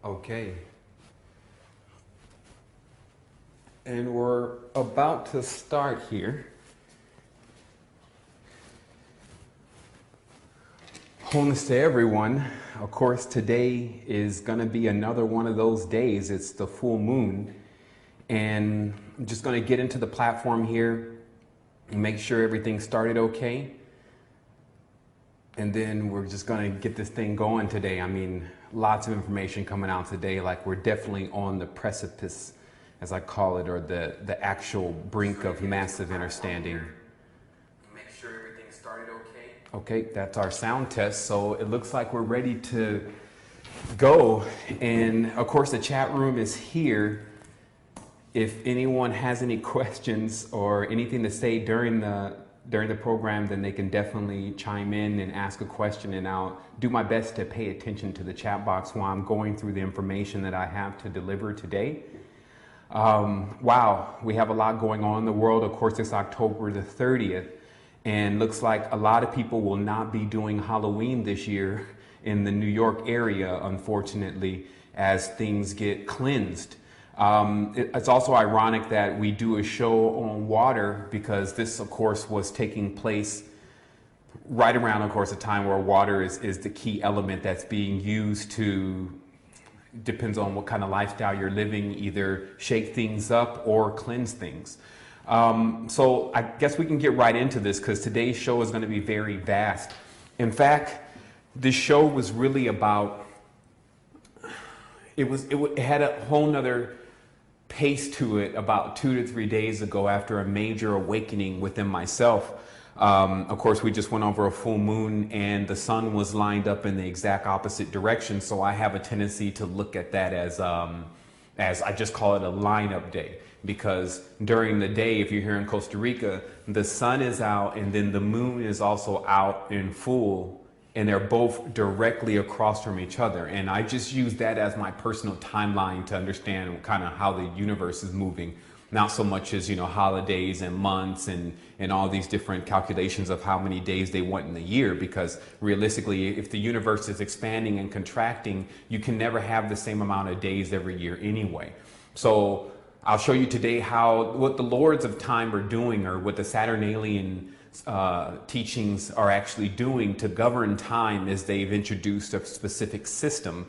Okay. And we're about to start here. Wholeness to everyone. Of course, today is going to be another one of those days. It's the full moon. And I'm just going to get into the platform here and make sure everything started okay. And then we're just going to get this thing going today. I mean, lots of information coming out today. Like, we're definitely on the precipice, as I call it, or the actual brink of massive understanding. Make sure everything started okay. Okay, that's our sound test. So it looks like we're ready to go. And of course, the chat room is here. If anyone has any questions or anything to say during the program, then they can definitely chime in and ask a question, and I'll do my best to pay attention to the chat box while I'm going through the information that I have to deliver today. Wow, we have a lot going on in the world. Of course, it's October the 30th, and looks like a lot of people will not be doing Halloween this year in the New York area, unfortunately, as things get cleansed. It's also ironic that we do a show on water, because this, of course, was taking place right around, of course, a time where water is the key element that's being used to, depends on what kind of lifestyle you're living, either shake things up or cleanse things. So I guess we can get right into this, because today's show is going to be very vast. In fact, this show was really about, it had a whole nother pace to it about 2 to 3 days ago, after a major awakening within myself. Of course, we just went over a full moon, and the sun was lined up in the exact opposite direction. So I have a tendency to look at that as I just call it a lineup day, because during the day, if you're here in Costa Rica, the sun is out and then the moon is also out in full, and they're both directly across from each other. And I just use that as my personal timeline to understand kind of how the universe is moving. Not so much as, holidays and months and all these different calculations of how many days they want in the year, because realistically, if the universe is expanding and contracting, you can never have the same amount of days every year anyway. So I'll show you today what the lords of time are doing, or what the Saturnalian teachings are actually doing to govern time, as they've introduced a specific system,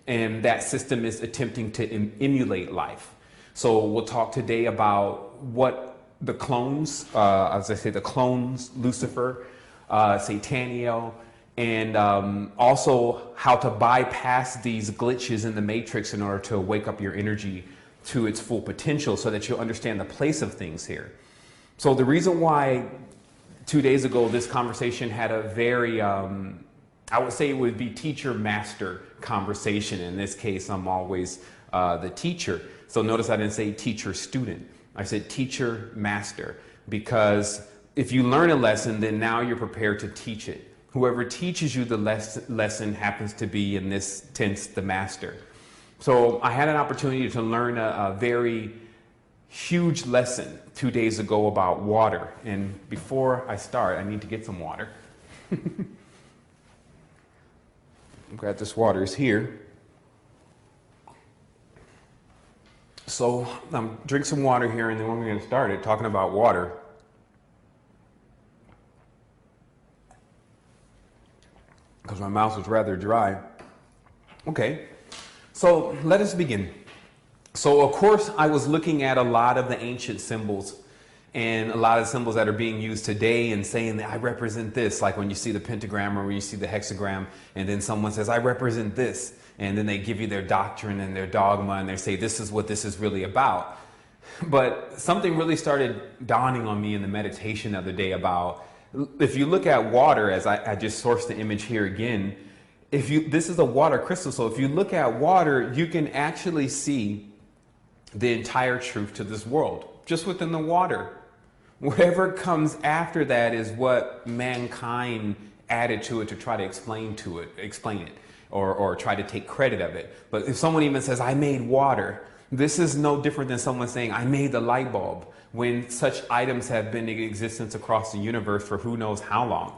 and that system is attempting to emulate life. So we'll talk today about what the clones, as I say, the clones, Lucifer, Sataniel, and also how to bypass these glitches in the matrix in order to wake up your energy to its full potential, so that you'll understand the place of things here. So the reason why 2 days ago this conversation had a very, I would say it would be teacher-master conversation. In this case, I'm always the teacher. So notice I didn't say teacher-student. I said teacher-master, because if you learn a lesson, then now you're prepared to teach it. Whoever teaches you the lesson happens to be, in this tense, the master. So I had an opportunity to learn a very huge lesson 2 days ago about water. And before I start, I need to get some water. I'm glad this water is here. So drink some water here, and then we're going to start it talking about water. Because my mouth is rather dry. Okay, so let us begin. So of course, I was looking at a lot of the ancient symbols, and a lot of symbols that are being used today, and saying that I represent this. Like when you see the pentagram, or when you see the hexagram, and then someone says, I represent this. And then they give you their doctrine and their dogma, and they say, this is what this is really about. But something really started dawning on me in the meditation the other day about, if you look at water, as I just sourced the image here again, this is a water crystal. So if you look at water, you can actually see the entire truth to this world, just within the water. Whatever comes after that is what mankind added to it to try to explain it, or try to take credit of it. But if someone even says, I made water, this is no different than someone saying, I made the light bulb, when such items have been in existence across the universe for who knows how long.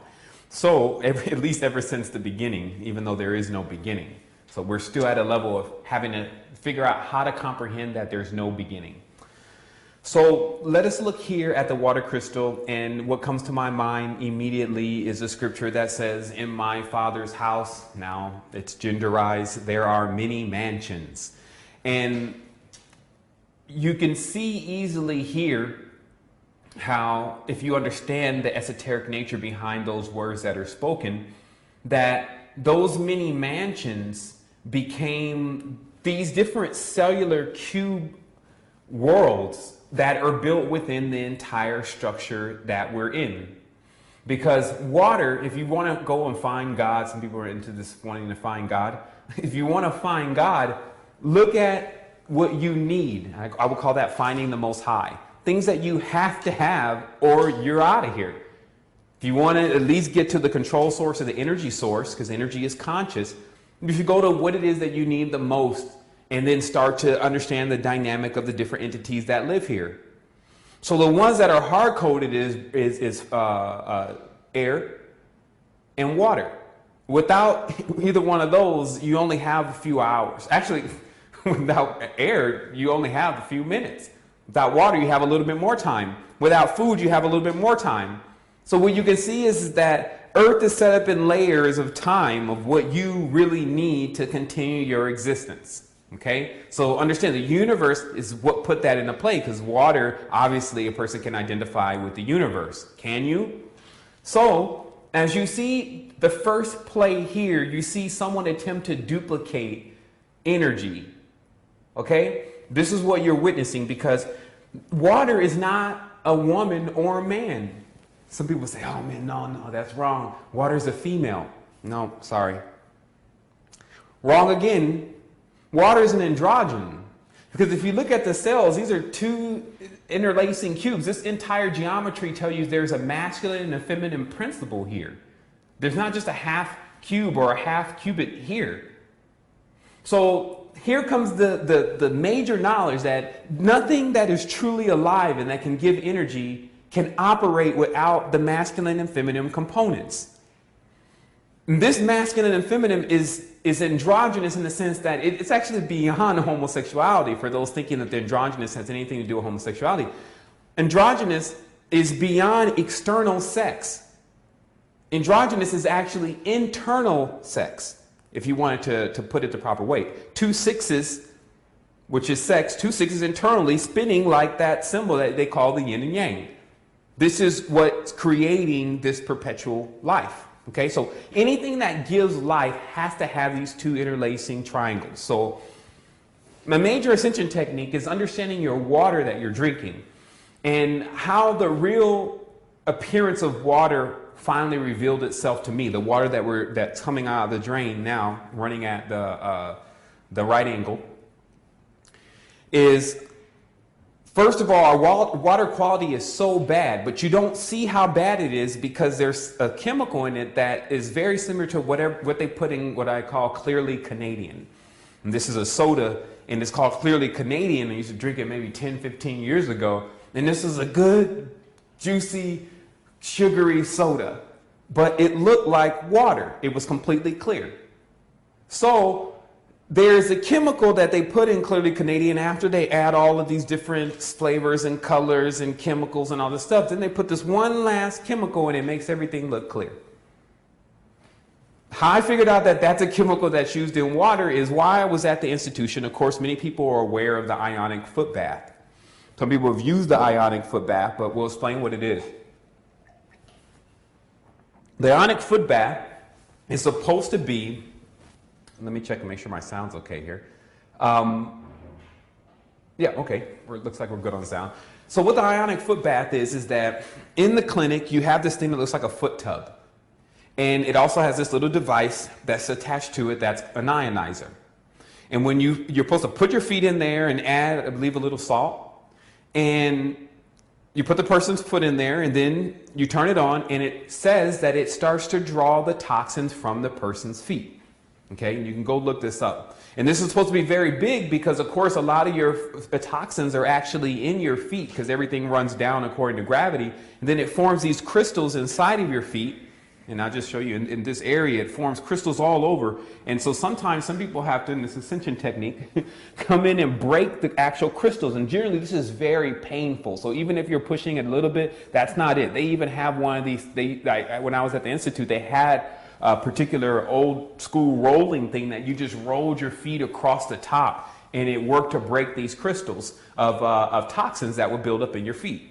So at least ever since the beginning, even though there is no beginning. So we're still at a level of having to figure out how to comprehend that there's no beginning. So let us look here at the water crystal, and what comes to my mind immediately is a scripture that says, in my Father's house, now it's genderized, there are many mansions. And you can see easily here how, if you understand the esoteric nature behind those words that are spoken, that those many mansions became these different cellular cube worlds that are built within the entire structure that we're in. Because water, if you want to go and find God, some people are into this wanting to find God. If you want to find God, look at what you need. I would call that finding the Most High. Things that you have to have or you're out of here. If you want to at least get to the control source or the energy source, because energy is conscious, you should go to what it is that you need the most, and then start to understand the dynamic of the different entities that live here. So the ones that are hard-coded is air and water. Without either one of those, you only have a few hours. Actually, without air, you only have a few minutes. Without water, you have a little bit more time. Without food, you have a little bit more time. So what you can see is that Earth is set up in layers of time of what you really need to continue your existence. Okay, so understand the universe is what put that into play, because water, obviously a person can identify with the universe. Can you? So as you see the first play here, you see someone attempt to duplicate energy. Okay, this is what you're witnessing, because water is not a woman or a man. Some people say, oh man, no, that's wrong. Water is a female. No, sorry. Wrong again. Water is an androgen, because if you look at the cells, these are two interlacing cubes. This entire geometry tells you there's a masculine and a feminine principle here. There's not just a half cube or a half cubit here. So here comes the major knowledge that nothing that is truly alive and that can give energy can operate without the masculine and feminine components. This masculine and feminine is androgynous in the sense that it's actually beyond homosexuality, for those thinking that the androgynous has anything to do with homosexuality. Androgynous is beyond external sex. Androgynous is actually internal sex, if you wanted to put it the proper way. 2 6s, which is sex, 2 6s internally spinning like that symbol that they call the yin and yang. This is what's creating this perpetual life. Okay, so anything that gives life has to have these two interlacing triangles. So my major ascension technique is understanding your water that you're drinking and how the real appearance of water finally revealed itself to me. The water that's coming out of the drain now, running at the right angle, is, first of all, our water quality is so bad, but you don't see how bad it is because there's a chemical in it that is very similar to what they put in what I call Clearly Canadian. And this is a soda, and it's called Clearly Canadian. I used to drink it maybe 10, 15 years ago. And this is a good, juicy, sugary soda. But it looked like water. It was completely clear. So there's a chemical that they put in Clearly Canadian after they add all of these different flavors and colors and chemicals and all this stuff. Then they put this one last chemical and it makes everything look clear. How I figured out that that's a chemical that's used in water is why I was at the institution. Of course, many people are aware of the ionic foot bath. Some people have used the ionic foot bath, but we'll explain what it is. The ionic foot bath is supposed to be, let me check and make sure my sound's okay here. Yeah, okay, it looks like we're good on sound. So what the ionic foot bath is that in the clinic, you have this thing that looks like a foot tub. And it also has this little device that's attached to it that's an ionizer. And when you're supposed to put your feet in there and add, I believe, a little salt. And you put the person's foot in there and then you turn it on and it says that it starts to draw the toxins from the person's feet. Okay, and you can go look this up. And this is supposed to be very big because, of course, a lot of your toxins are actually in your feet because everything runs down according to gravity. And then it forms these crystals inside of your feet. And I'll just show you in this area, it forms crystals all over. And so sometimes some people have to, in this Ascension technique, come in and break the actual crystals. And generally this is very painful. So even if you're pushing it a little bit, that's not it. They even have one of these, when I was at the Institute, they had a particular old school rolling thing that you just rolled your feet across the top, and it worked to break these crystals of toxins that would build up in your feet.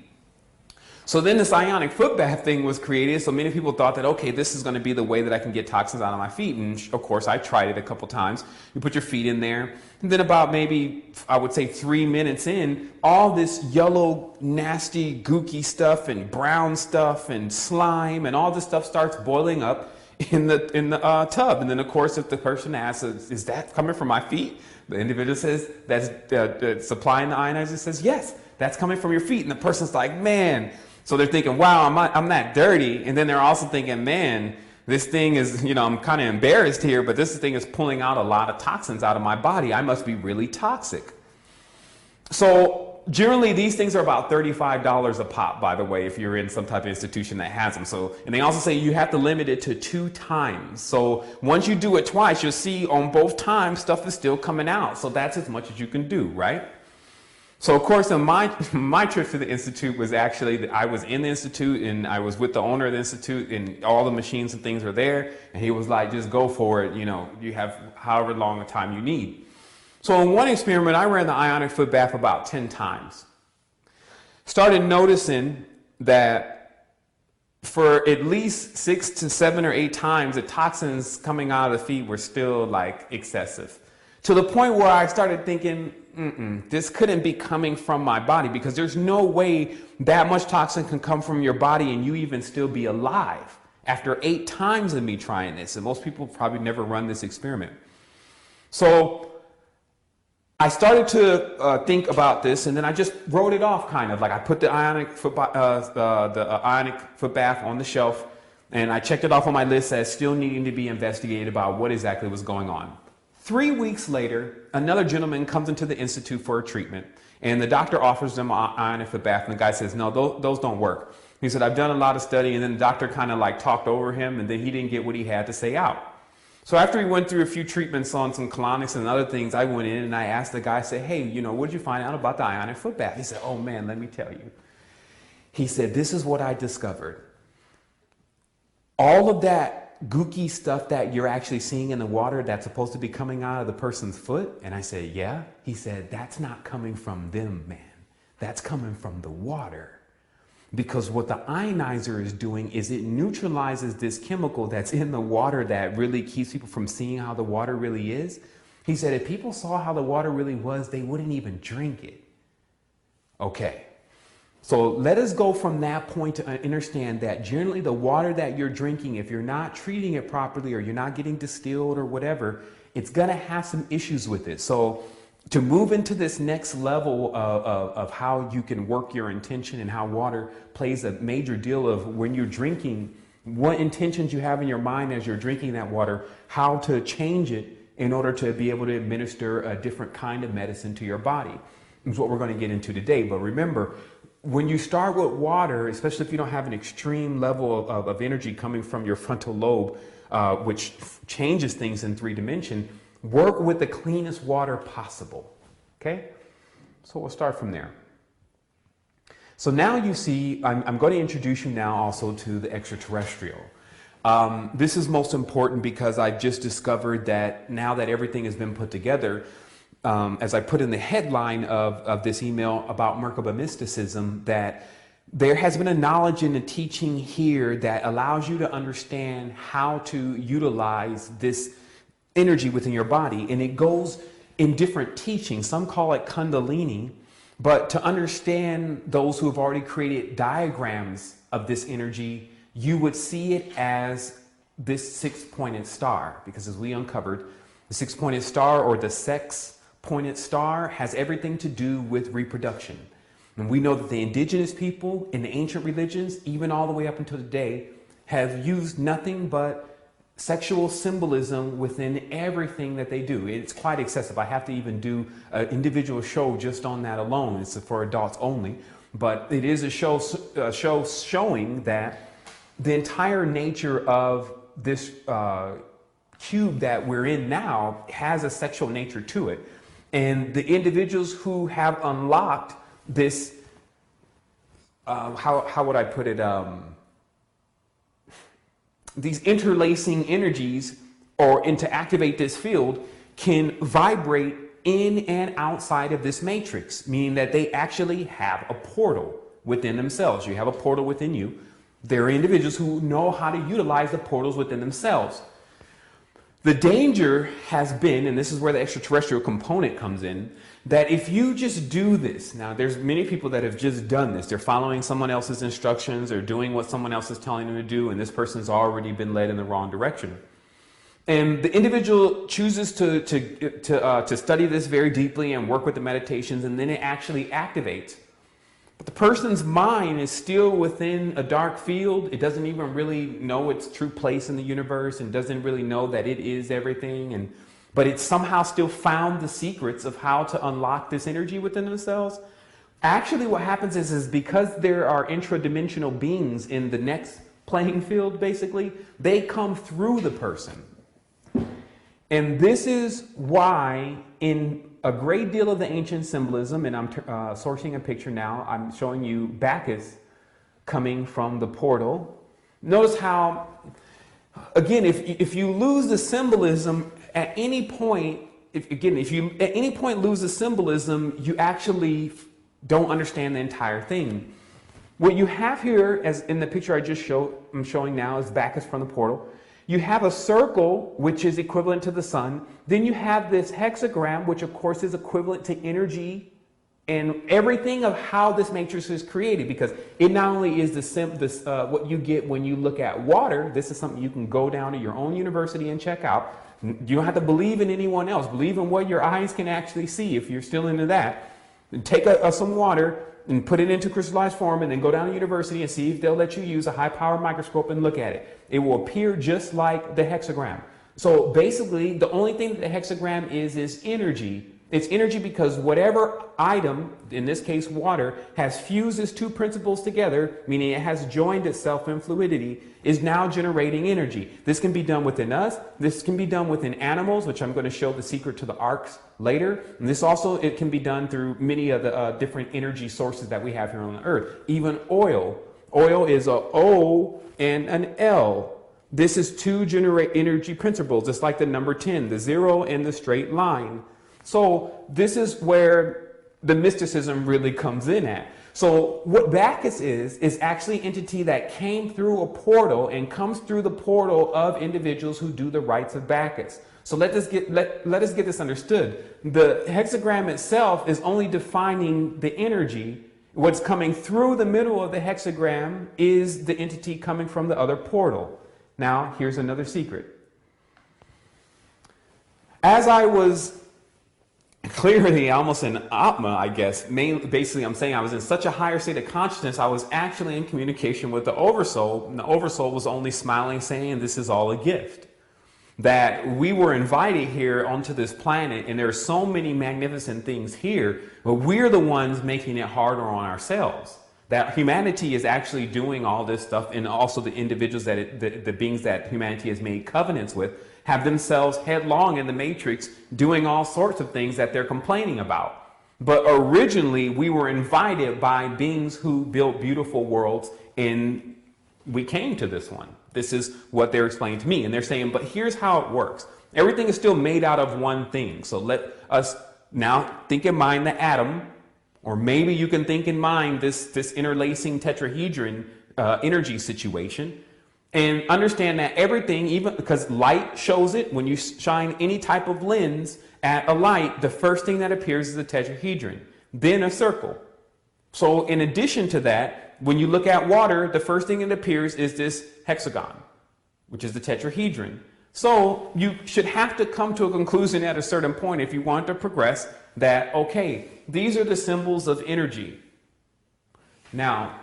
So then this ionic foot bath thing was created. So many people thought that, okay, this is going to be the way that I can get toxins out of my feet. And of course, I tried it a couple times. You put your feet in there. And then about maybe, I would say 3 minutes in, all this yellow, nasty, gooky stuff and brown stuff and slime and all this stuff starts boiling up in the tub. And then, of course, if the person asks, is that coming from my feet? The individual says, that's supplying the ionizer says, yes, that's coming from your feet. And the person's like, man. So they're thinking, wow, I'm not dirty. And then they're also thinking, man, this thing is, I'm kind of embarrassed here, but this thing is pulling out a lot of toxins out of my body. I must be really toxic. So generally, these things are about $35 a pop, by the way, if you're in some type of institution that has them. So, and they also say you have to limit it to 2 times. So once you do it twice, you'll see on both times stuff is still coming out. So that's as much as you can do, right? So of course, in my trip to the Institute was actually, I was in the Institute and I was with the owner of the Institute and all the machines and things were there. And he was like, just go for it. You have however long a time you need. So in one experiment, I ran the ionic foot bath about 10 times. Started noticing that for at least 6 to 7 or 8 times, the toxins coming out of the feet were still like excessive. To the point where I started thinking, this couldn't be coming from my body, because there's no way that much toxin can come from your body and you even still be alive after 8 times of me trying this. And most people probably never run this experiment. So I started to think about this, and then I just wrote it off, kind of like I put the ionic foot bath on the shelf, and I checked it off on my list as still needing to be investigated about what exactly was going on. 3 weeks later, another gentleman comes into the Institute for a treatment, and the doctor offers them an ionic foot bath, and the guy says, no, those don't work. He said, I've done a lot of study, and then the doctor kind of like talked over him, and then he didn't get what he had to say out. So after he went through a few treatments on some colonics and other things, I went in and I asked the guy, I said, hey, what did you find out about the ionic foot bath? He said, oh man, let me tell you. He said, this is what I discovered. All of that gooky stuff that you're actually seeing in the water that's supposed to be coming out of the person's foot. And I said, yeah. He said, that's not coming from them, man. That's coming from the water. Because what the ionizer is doing is it neutralizes this chemical that's in the water that really keeps people from seeing how the water really is. He said, if people saw how the water really was, they wouldn't even drink it. Okay. So let us go from that point to understand that generally the water that you're drinking, if you're not treating it properly or you're not getting distilled or whatever, it's going to have some issues with it. So to move into this next level of how you can work your intention and how water plays a major deal of when you're drinking, what intentions you have in your mind as you're drinking that water, how to change it in order to be able to administer a different kind of medicine to your body. Is what we're going to get into today. But remember, when you start with water, especially if you don't have an extreme level of energy coming from your frontal lobe, which changes things in 3 dimensions, work with the cleanest water possible. Okay? So we'll start from there. So now you see, I'm going to introduce you now also to the extraterrestrial. This is most important because I've just discovered that now that everything has been put together, as I put in the headline of this email about Merkaba mysticism, that there has been a knowledge in the teaching here that allows you to understand how to utilize this energy within your body. And it goes in different teachings. Some call it Kundalini, but to understand those who have already created diagrams of this energy, you would see it as this 6-pointed star, because as we uncovered, the 6-pointed star, or the sex-pointed star, has everything to do with reproduction. And we know that the indigenous people in the ancient religions, even all the way up until today, have used nothing but sexual symbolism within everything that they do. It's quite excessive. I have to even do an individual show just on that alone. It's for adults only, but it is a show showing that the entire nature of this cube that we're in now has a sexual nature to it. And the individuals who have unlocked this, how would I put it? These interlacing energies, and to activate this field, can vibrate in and outside of this matrix, meaning that they actually have a portal within themselves. You have a portal within you. There are individuals who know how to utilize the portals within themselves. The danger has been, and this is where the extraterrestrial component comes in, that if you just do this, now there's many people that have just done this. They're following someone else's instructions or doing what someone else is telling them to do, and this person's already been led in the wrong direction. And the individual chooses to study this very deeply and work with the meditations, and then it actually activates. But the person's mind is still within a dark field. It doesn't even really know its true place in the universe and doesn't really know that it is everything. But it somehow still found the secrets of how to unlock this energy within themselves. Actually, what happens is because there are intra-dimensional beings in the next playing field, basically, they come through the person. And this is why in a great deal of the ancient symbolism, and I'm sourcing a picture now, I'm showing you Bacchus coming from the portal. Notice how, again, if you lose the symbolism at any point, if you at any point lose the symbolism, you actually don't understand the entire thing. What you have here, as in the picture I'm showing now, is Bacchus from the portal. You have a circle, which is equivalent to the sun. Then you have this hexagram, which of course is equivalent to energy and everything of how this matrix is created, because it not only is what you get when you look at water. This is something you can go down to your own university and check out. You don't have to believe in anyone else. Believe in what your eyes can actually see if you're still into that. And take some water and put it into crystallized form, and then go down to university and see if they'll let you use a high-powered microscope and look at it. It will appear just like the hexagram. So basically, the only thing that the hexagram is energy. It's energy because whatever item, in this case water, has fused its two principles together, meaning it has joined itself in fluidity, is now generating energy. This can be done within us. This can be done within animals, which I'm going to show the secret to the arcs later. And this also, it can be done through many of the different energy sources that we have here on the earth. Even oil. Oil is a O and an L. This is two generate energy principles. It's like the number 10, the 0 and the straight line. So this is where the mysticism really comes in at. So what Bacchus is actually an entity that came through a portal and comes through the portal of individuals who do the rites of Bacchus. So let us get this understood. The hexagram itself is only defining the energy. What's coming through the middle of the hexagram is the entity coming from the other portal. Now, here's another secret. As I was clearly almost in Atma, I guess, basically I'm saying I was in such a higher state of consciousness, I was actually in communication with the Oversoul, and the Oversoul was only smiling, saying this is all a gift. That we were invited here onto this planet, and there are so many magnificent things here, but we're the ones making it harder on ourselves. That humanity is actually doing all this stuff, and also the individuals the beings that humanity has made covenants with have themselves headlong in the matrix doing all sorts of things that they're complaining about. But originally we were invited by beings who built beautiful worlds, and we came to this one. This is what they're explaining to me, and they're saying, but here's how it works. Everything is still made out of one thing. So let us now think in mind the atom. Or maybe you can think in mind this interlacing tetrahedron energy situation, and understand that everything, even because light shows it, when you shine any type of lens at a light, the first thing that appears is a tetrahedron, then a circle. So in addition to that, when you look at water, the first thing that appears is this hexagon, which is the tetrahedron. So you should have to come to a conclusion at a certain point if you want to progress that, okay, these are the symbols of energy. Now,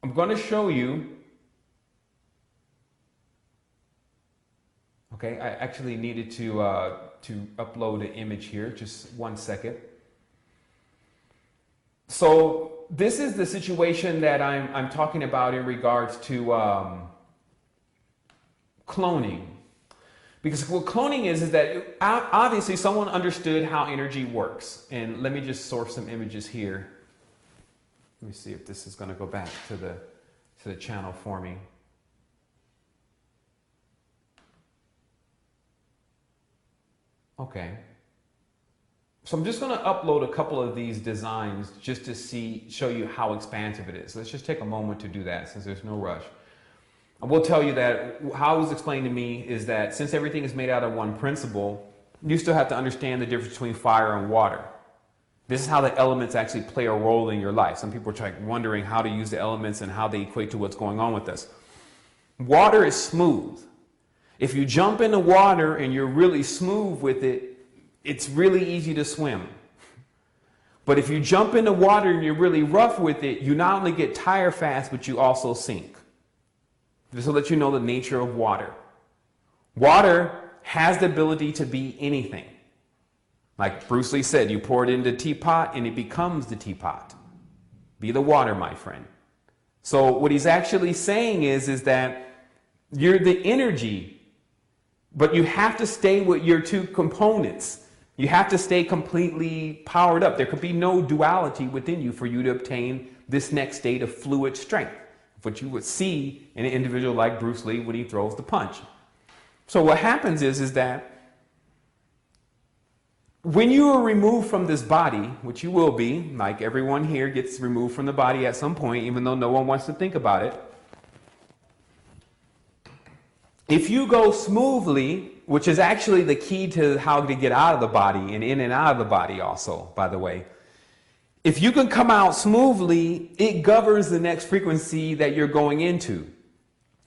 I'm going to show you, okay, I actually needed to upload an image here, just 1 second. So this is the situation that I'm talking about in regards to cloning. Because what cloning is that obviously someone understood how energy works. And let me just source some images here. Let me see if this is going to go back to the channel for me. Okay. So I'm just going to upload a couple of these designs just to show you how expansive it is. Let's just take a moment to do that since there's no rush. I will tell you that how it was explained to me is that since everything is made out of one principle, you still have to understand the difference between fire and water. This is how the elements actually play a role in your life. Some people are wondering how to use the elements and how they equate to what's going on with us. Water is smooth. If you jump in the water and you're really smooth with it, it's really easy to swim. But if you jump in the water and you're really rough with it, you not only get tired fast, but you also sink. Just to let you know the nature of water. Water has the ability to be anything. Like Bruce Lee said, you pour it into the teapot and it becomes the teapot. Be the water, my friend. So what he's actually saying is that you're the energy, but you have to stay with your two components. You have to stay completely powered up. There could be no duality within you for you to obtain this next state of fluid strength, what you would see in an individual like Bruce Lee when he throws the punch. So what happens is that when you are removed from this body, which you will be, like everyone here gets removed from the body at some point, even though no one wants to think about it. If you go smoothly, which is actually the key to how to get out of the body and in and out of the body also, by the way. If you can come out smoothly, it governs the next frequency that you're going into.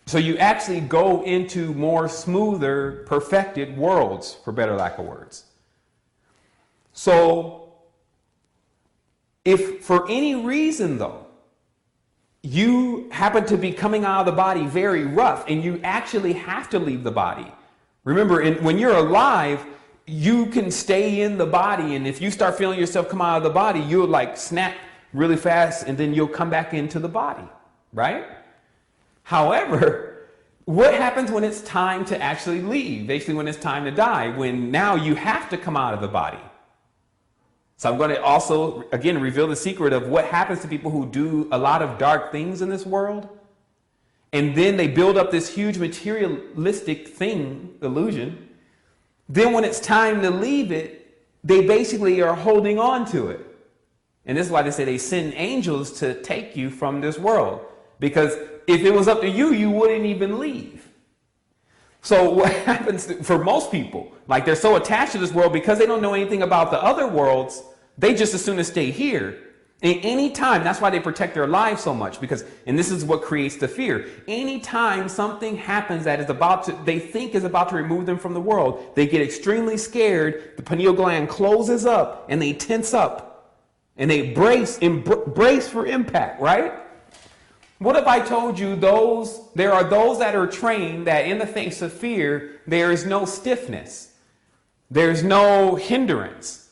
So you actually go into more smoother, perfected worlds, for better lack of words. So if for any reason, though, you happen to be coming out of the body very rough and you actually have to leave the body. Remember, when you're alive, you can stay in the body, and if you start feeling yourself come out of the body, you'll like snap really fast and then you'll come back into the body, right? However, what happens when it's time to actually leave? Basically when it's time to die, when now you have to come out of the body. So I'm going to also, again, reveal the secret of what happens to people who do a lot of dark things in this world. And then they build up this huge materialistic thing, illusion. Then when it's time to leave it, they basically are holding on to it. And this is why they say they send angels to take you from this world. Because if it was up to you, you wouldn't even leave. So what happens for most people, like they're so attached to this world because they don't know anything about the other worlds, they just as soon as stay here. And any time, that's why they protect their lives so much, because, and this is what creates the fear. Anytime something happens that is about to, they think is about to remove them from the world, they get extremely scared, the pineal gland closes up, and they tense up, and they brace for impact, right? What if I told you there are those that are trained that in the face of fear, there is no stiffness. There's no hindrance.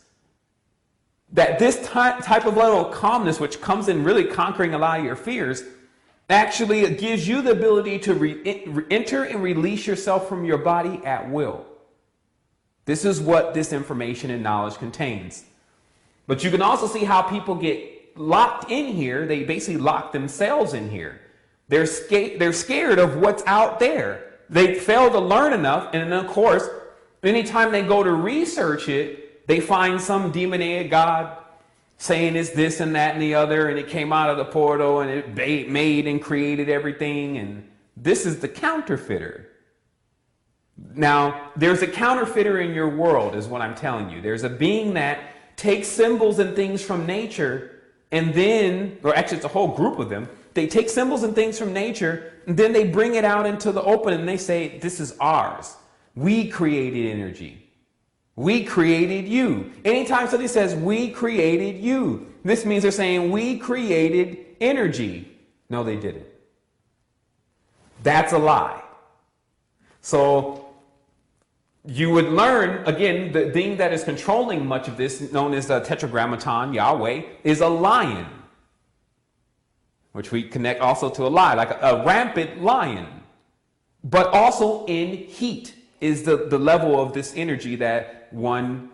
That this type of level of calmness, which comes in really conquering a lot of your fears, actually gives you the ability to enter and release yourself from your body at will. This is what this information and knowledge contains. But you can also see how people get locked in here. They basically lock themselves in here. They're scared of what's out there. They fail to learn enough, and then of course, anytime they go to research it, they find some demonated god saying it's this and that and the other, and it came out of the portal and it made and created everything, and this is the counterfeiter. Now, there's a counterfeiter in your world, is what I'm telling you. There's a being that takes symbols and things from nature, and then, or actually it's a whole group of them, they take symbols and things from nature, and then they bring it out into the open and they say, this is ours. We created energy. We created you. Anytime somebody says, we created you, this means they're saying, we created energy. No, they didn't. That's a lie. So you would learn, again, the thing that is controlling much of this, known as the Tetragrammaton, Yahweh, is a lion. which we connect also to a lie, like a rampant lion. But also in heat is the level of this energy that one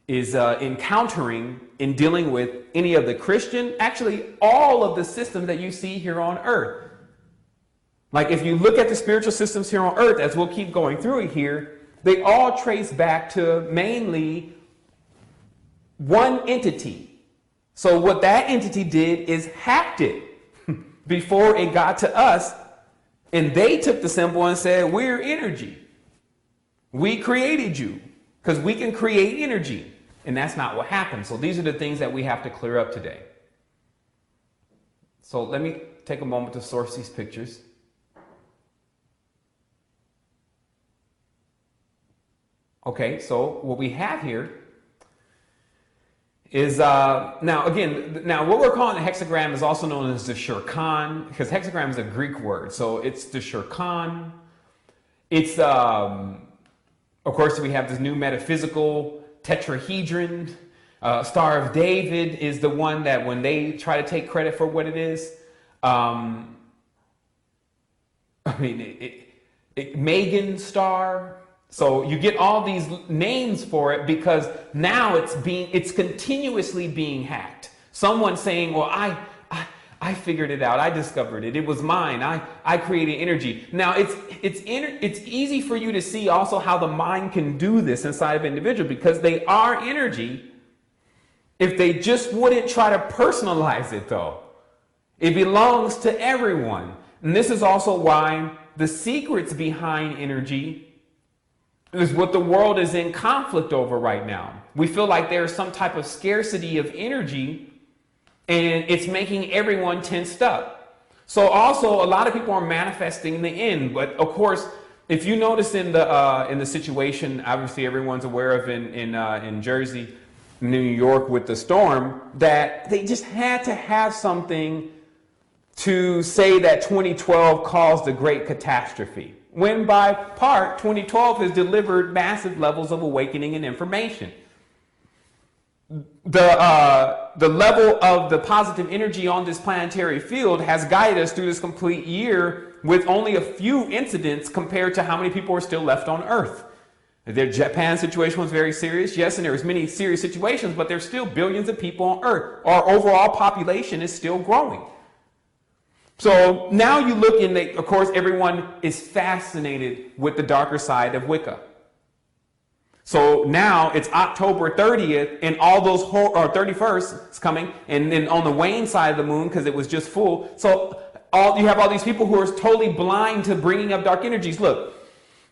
is encountering in dealing with any of the Christian, actually all of the systems that you see here on earth. Like if you look at the spiritual systems here on earth, as we'll keep going through it here, they all trace back to mainly one entity. So what that entity did is hacked it before it got to us, and they took the symbol and said, we're energy. We created you because we can create energy. And that's not what happened. So these are the things that we have to clear up today. So let me take a moment to source these pictures. Okay, so what we have here is, now what we're calling a hexagram is also known as the shirkan, because hexagram is a Greek word. So it's the shirkan. It's, of course, we have this new metaphysical tetrahedron. Star of David is the one that when they try to take credit for what it is, Megan star. So you get all these names for it because now it's continuously being hacked. Someone saying, well, I figured it out. I discovered it. It was mine. I created energy. Now it's easy for you to see also how the mind can do this inside of an individual because they are energy. If they just wouldn't try to personalize it though, it belongs to everyone. And this is also why the secrets behind energy is what the world is in conflict over right now. We feel like there's some type of scarcity of energy and it's making everyone tensed up. So also a lot of people are manifesting the end. But of course, if you notice in the situation, obviously everyone's aware of in Jersey, New York with the storm, that they just had to have something to say that 2012 caused a great catastrophe. When by part, 2012 has delivered massive levels of awakening and information. The level of the positive energy on this planetary field has guided us through this complete year with only a few incidents compared to how many people are still left on Earth. The Japan situation was very serious, yes, and there was many serious situations, but there's still billions of people on Earth. Our overall population is still growing. So now you look and of course, everyone is fascinated with the darker side of Wicca. So now it's October 30th and all those, or 31st is coming, and then on the wane side of the moon, because it was just full. So you have all these people who are totally blind to bringing up dark energies. Look,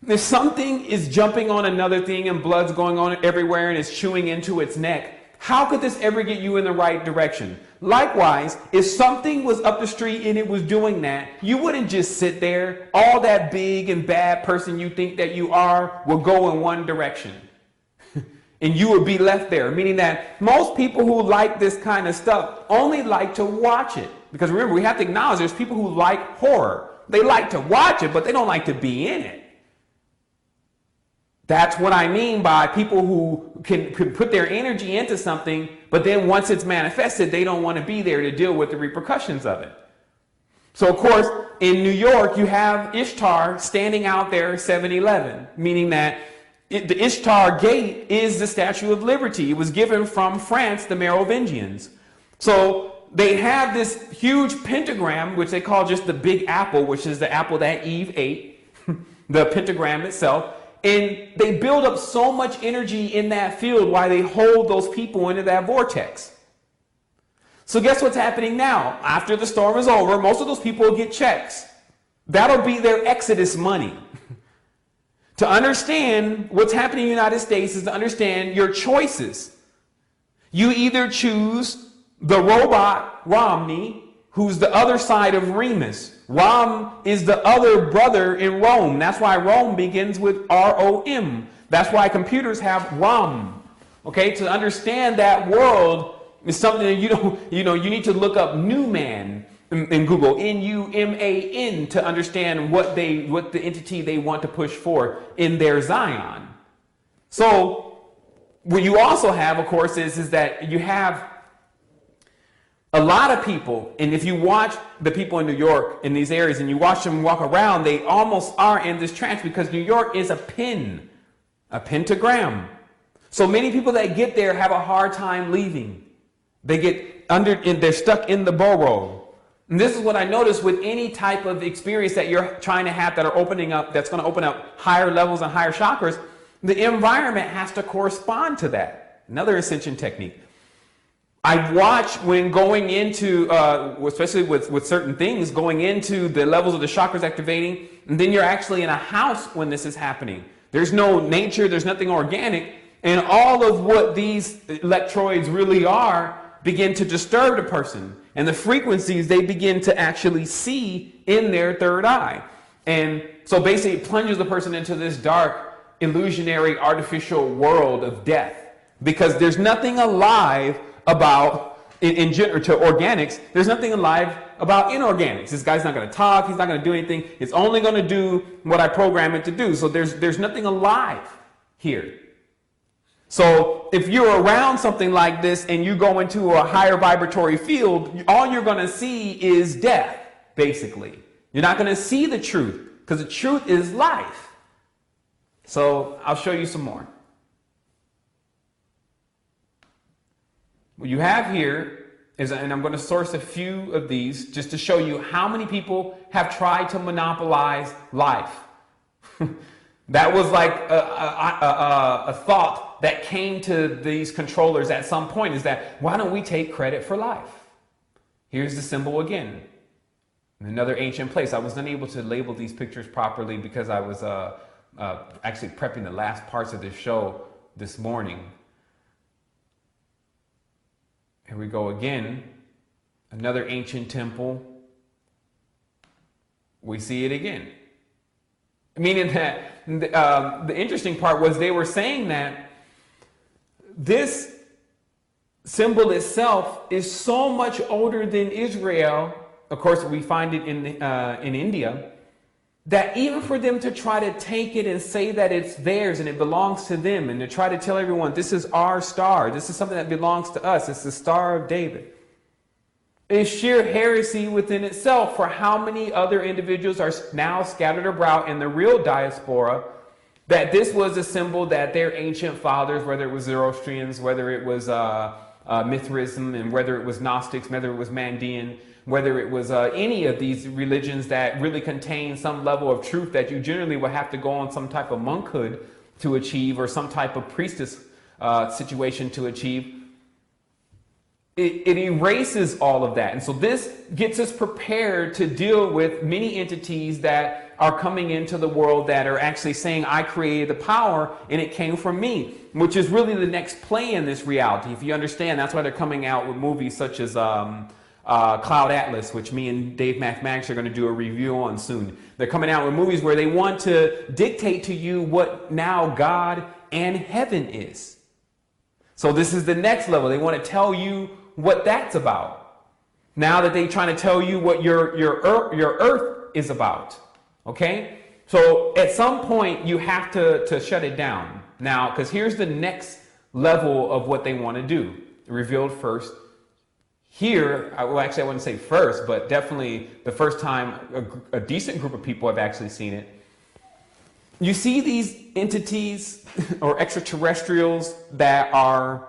if something is jumping on another thing and blood's going on everywhere and it's chewing into its neck, how could this ever get you in the right direction? Likewise, if something was up the street and it was doing that, you wouldn't just sit there. All that big and bad person you think that you are will go in one direction. And you would be left there, meaning that most people who like this kind of stuff only like to watch it. Because remember, we have to acknowledge there's people who like horror. They like to watch it, but they don't like to be in it. That's what I mean by people who can put their energy into something, but then once it's manifested, they don't want to be there to deal with the repercussions of it. So, of course, in New York, you have Ishtar standing out there 7-Eleven, meaning that the Ishtar Gate is the Statue of Liberty. It was given from France, the Merovingians. So they have this huge pentagram, which they call just the Big Apple, which is the apple that Eve ate, the pentagram itself. And they build up so much energy in that field while they hold those people into that vortex. So guess what's happening now? After the storm is over, most of those people will get checks. That'll be their exodus money. To understand what's happening in the United States is to understand your choices. You either choose the robot Romney, who's the other side of Remus. Rom is the other brother in Rome. That's why Rome begins with R-O-M. That's why computers have ROM. Okay, to understand that world is something that you need to look up Newman in Google, N-U-M-A-N, to understand what the entity they want to push for in their Zion. So what you also have, of course, is that you have A lot of people, and if you watch the people in New York in these areas and you watch them walk around, they almost are in this trance because New York is a pentagram. So many people that get there have a hard time leaving. They get they're stuck in the borough. And this is what I notice with any type of experience that you're trying to have that are opening up, that's going to open up higher levels and higher chakras. The environment has to correspond to that. Another ascension technique. I've watched when going into, especially with certain things, going into the levels of the chakras activating, and then you're actually in a house when this is happening. There's no nature, there's nothing organic, and all of what these electrodes really are begin to disturb the person. And the frequencies they begin to actually see in their third eye. And so basically it plunges the person into this dark, illusionary, artificial world of death. Because there's nothing alive about, in general, to organics, there's nothing alive about inorganics. This guy's not going to talk, he's not going to do anything. It's only going to do what I program it to do. So there's nothing alive here. So if you're around something like this and you go into a higher vibratory field, all you're going to see is death, basically. You're not going to see the truth because the truth is life. So I'll show you some more. What you have here is, and I'm going to source a few of these just to show you how many people have tried to monopolize life. That was like a thought that came to these controllers at some point, is that why don't we take credit for life? Here's the symbol again. In another ancient place. I was unable to label these pictures properly because I was actually prepping the last parts of this show this morning. Here we go again. Another ancient temple. We see it again. Meaning that the interesting part was they were saying that this symbol itself is so much older than Israel. Of course, we find it in India. That even for them to try to take it and say that it's theirs and it belongs to them, and to try to tell everyone this is our star, this is something that belongs to us, it's the Star of David, is sheer heresy within itself for how many other individuals are now scattered abroad in the real diaspora, that this was a symbol that their ancient fathers, whether it was Zoroastrians, whether it was Mithraism, and whether it was Gnostics, whether it was Mandean, whether it was any of these religions that really contain some level of truth that you generally would have to go on some type of monkhood to achieve, or some type of priestess situation to achieve. It erases all of that. And so this gets us prepared to deal with many entities that are coming into the world that are actually saying, I created the power and it came from me, which is really the next play in this reality. If you understand, that's why they're coming out with movies such as Cloud Atlas, which me and Dave Mathematics are going to do a review on soon. They're coming out with movies where they want to dictate to you what now God and heaven is. So this is the next level. They want to tell you what that's about. Now that they're trying to tell you what your earth is about. Okay? So at some point you have to shut it down. Now, because here's the next level of what they want to do. Revealed first. Here, well, actually I wouldn't say first, but definitely the first time a decent group of people have actually seen it. You see these entities or extraterrestrials that are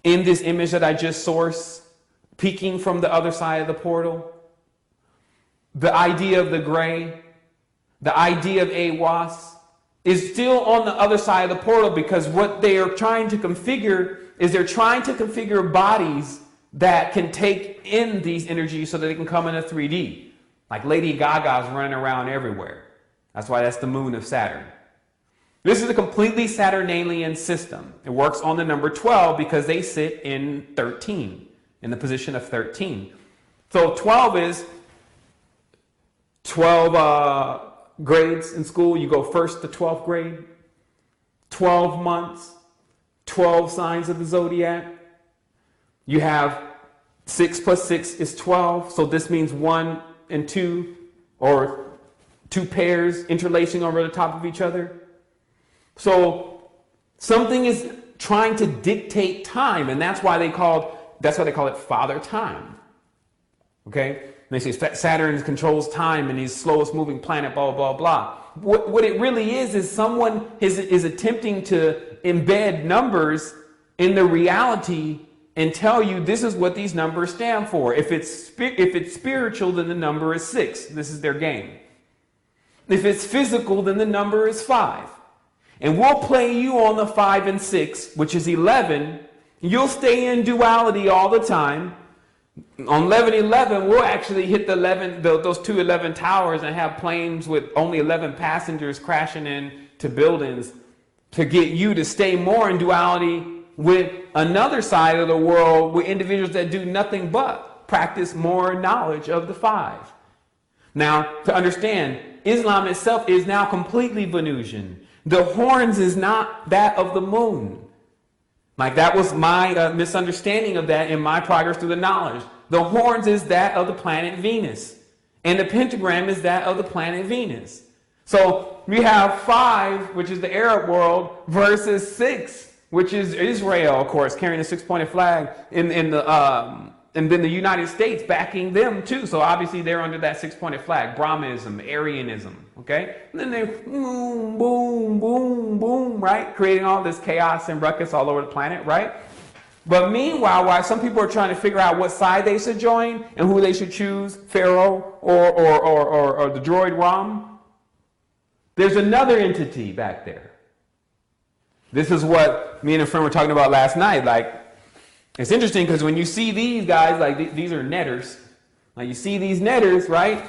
in this image that I just sourced, peeking from the other side of the portal. The idea of the gray, the idea of AWAS is still on the other side of the portal, because what they are trying to configure is they're trying to configure bodies that can take in these energies so that they can come into 3D. Like Lady Gaga's running around everywhere. That's why that's the moon of Saturn. This is a completely Saturnalian system. It works on the number 12 because they sit in 13, in the position of 13. So 12 is 12 grades in school. You go first to 12th grade. 12 months, 12 signs of the zodiac. You have 6 plus 6 is 12. So this means 1 and 2, or 2 pairs interlacing over the top of each other. So something is trying to dictate time, and that's why they called that's why they call it Father Time. Okay? And they say Saturn controls time and he's the slowest moving planet, blah, blah, blah. What it really is someone is attempting to embed numbers in the reality and tell you this is what these numbers stand for. If it's spiritual, then the number is 6. This is their game. If it's physical, then the number is 5. And we'll play you on the 5 and 6, which is 11. You'll stay in duality all the time. On 11/11, we'll actually hit those two 11 towers and have planes with only 11 passengers crashing into buildings to get you to stay more in duality with another side of the world with individuals that do nothing but practice more knowledge of the 5. Now, to understand, Islam itself is now completely Venusian. The horns is not that of the moon. Like that was my misunderstanding of that in my progress through the knowledge. The horns is that of the planet Venus. And the pentagram is that of the planet Venus. So we have 5, which is the Arab world, versus 6, which is Israel, of course, carrying a 6-pointed flag and then the United States backing them too. So obviously they're under that 6-pointed flag, Brahmanism, Aryanism, okay? And then they boom, boom, boom, boom, right? Creating all this chaos and ruckus all over the planet, right? But meanwhile, while some people are trying to figure out what side they should join and who they should choose, Pharaoh or the droid Ram, there's another entity back there. This is what me and a friend were talking about last night. Like, it's interesting because when you see these guys, like these are netters. Like you see these netters, right?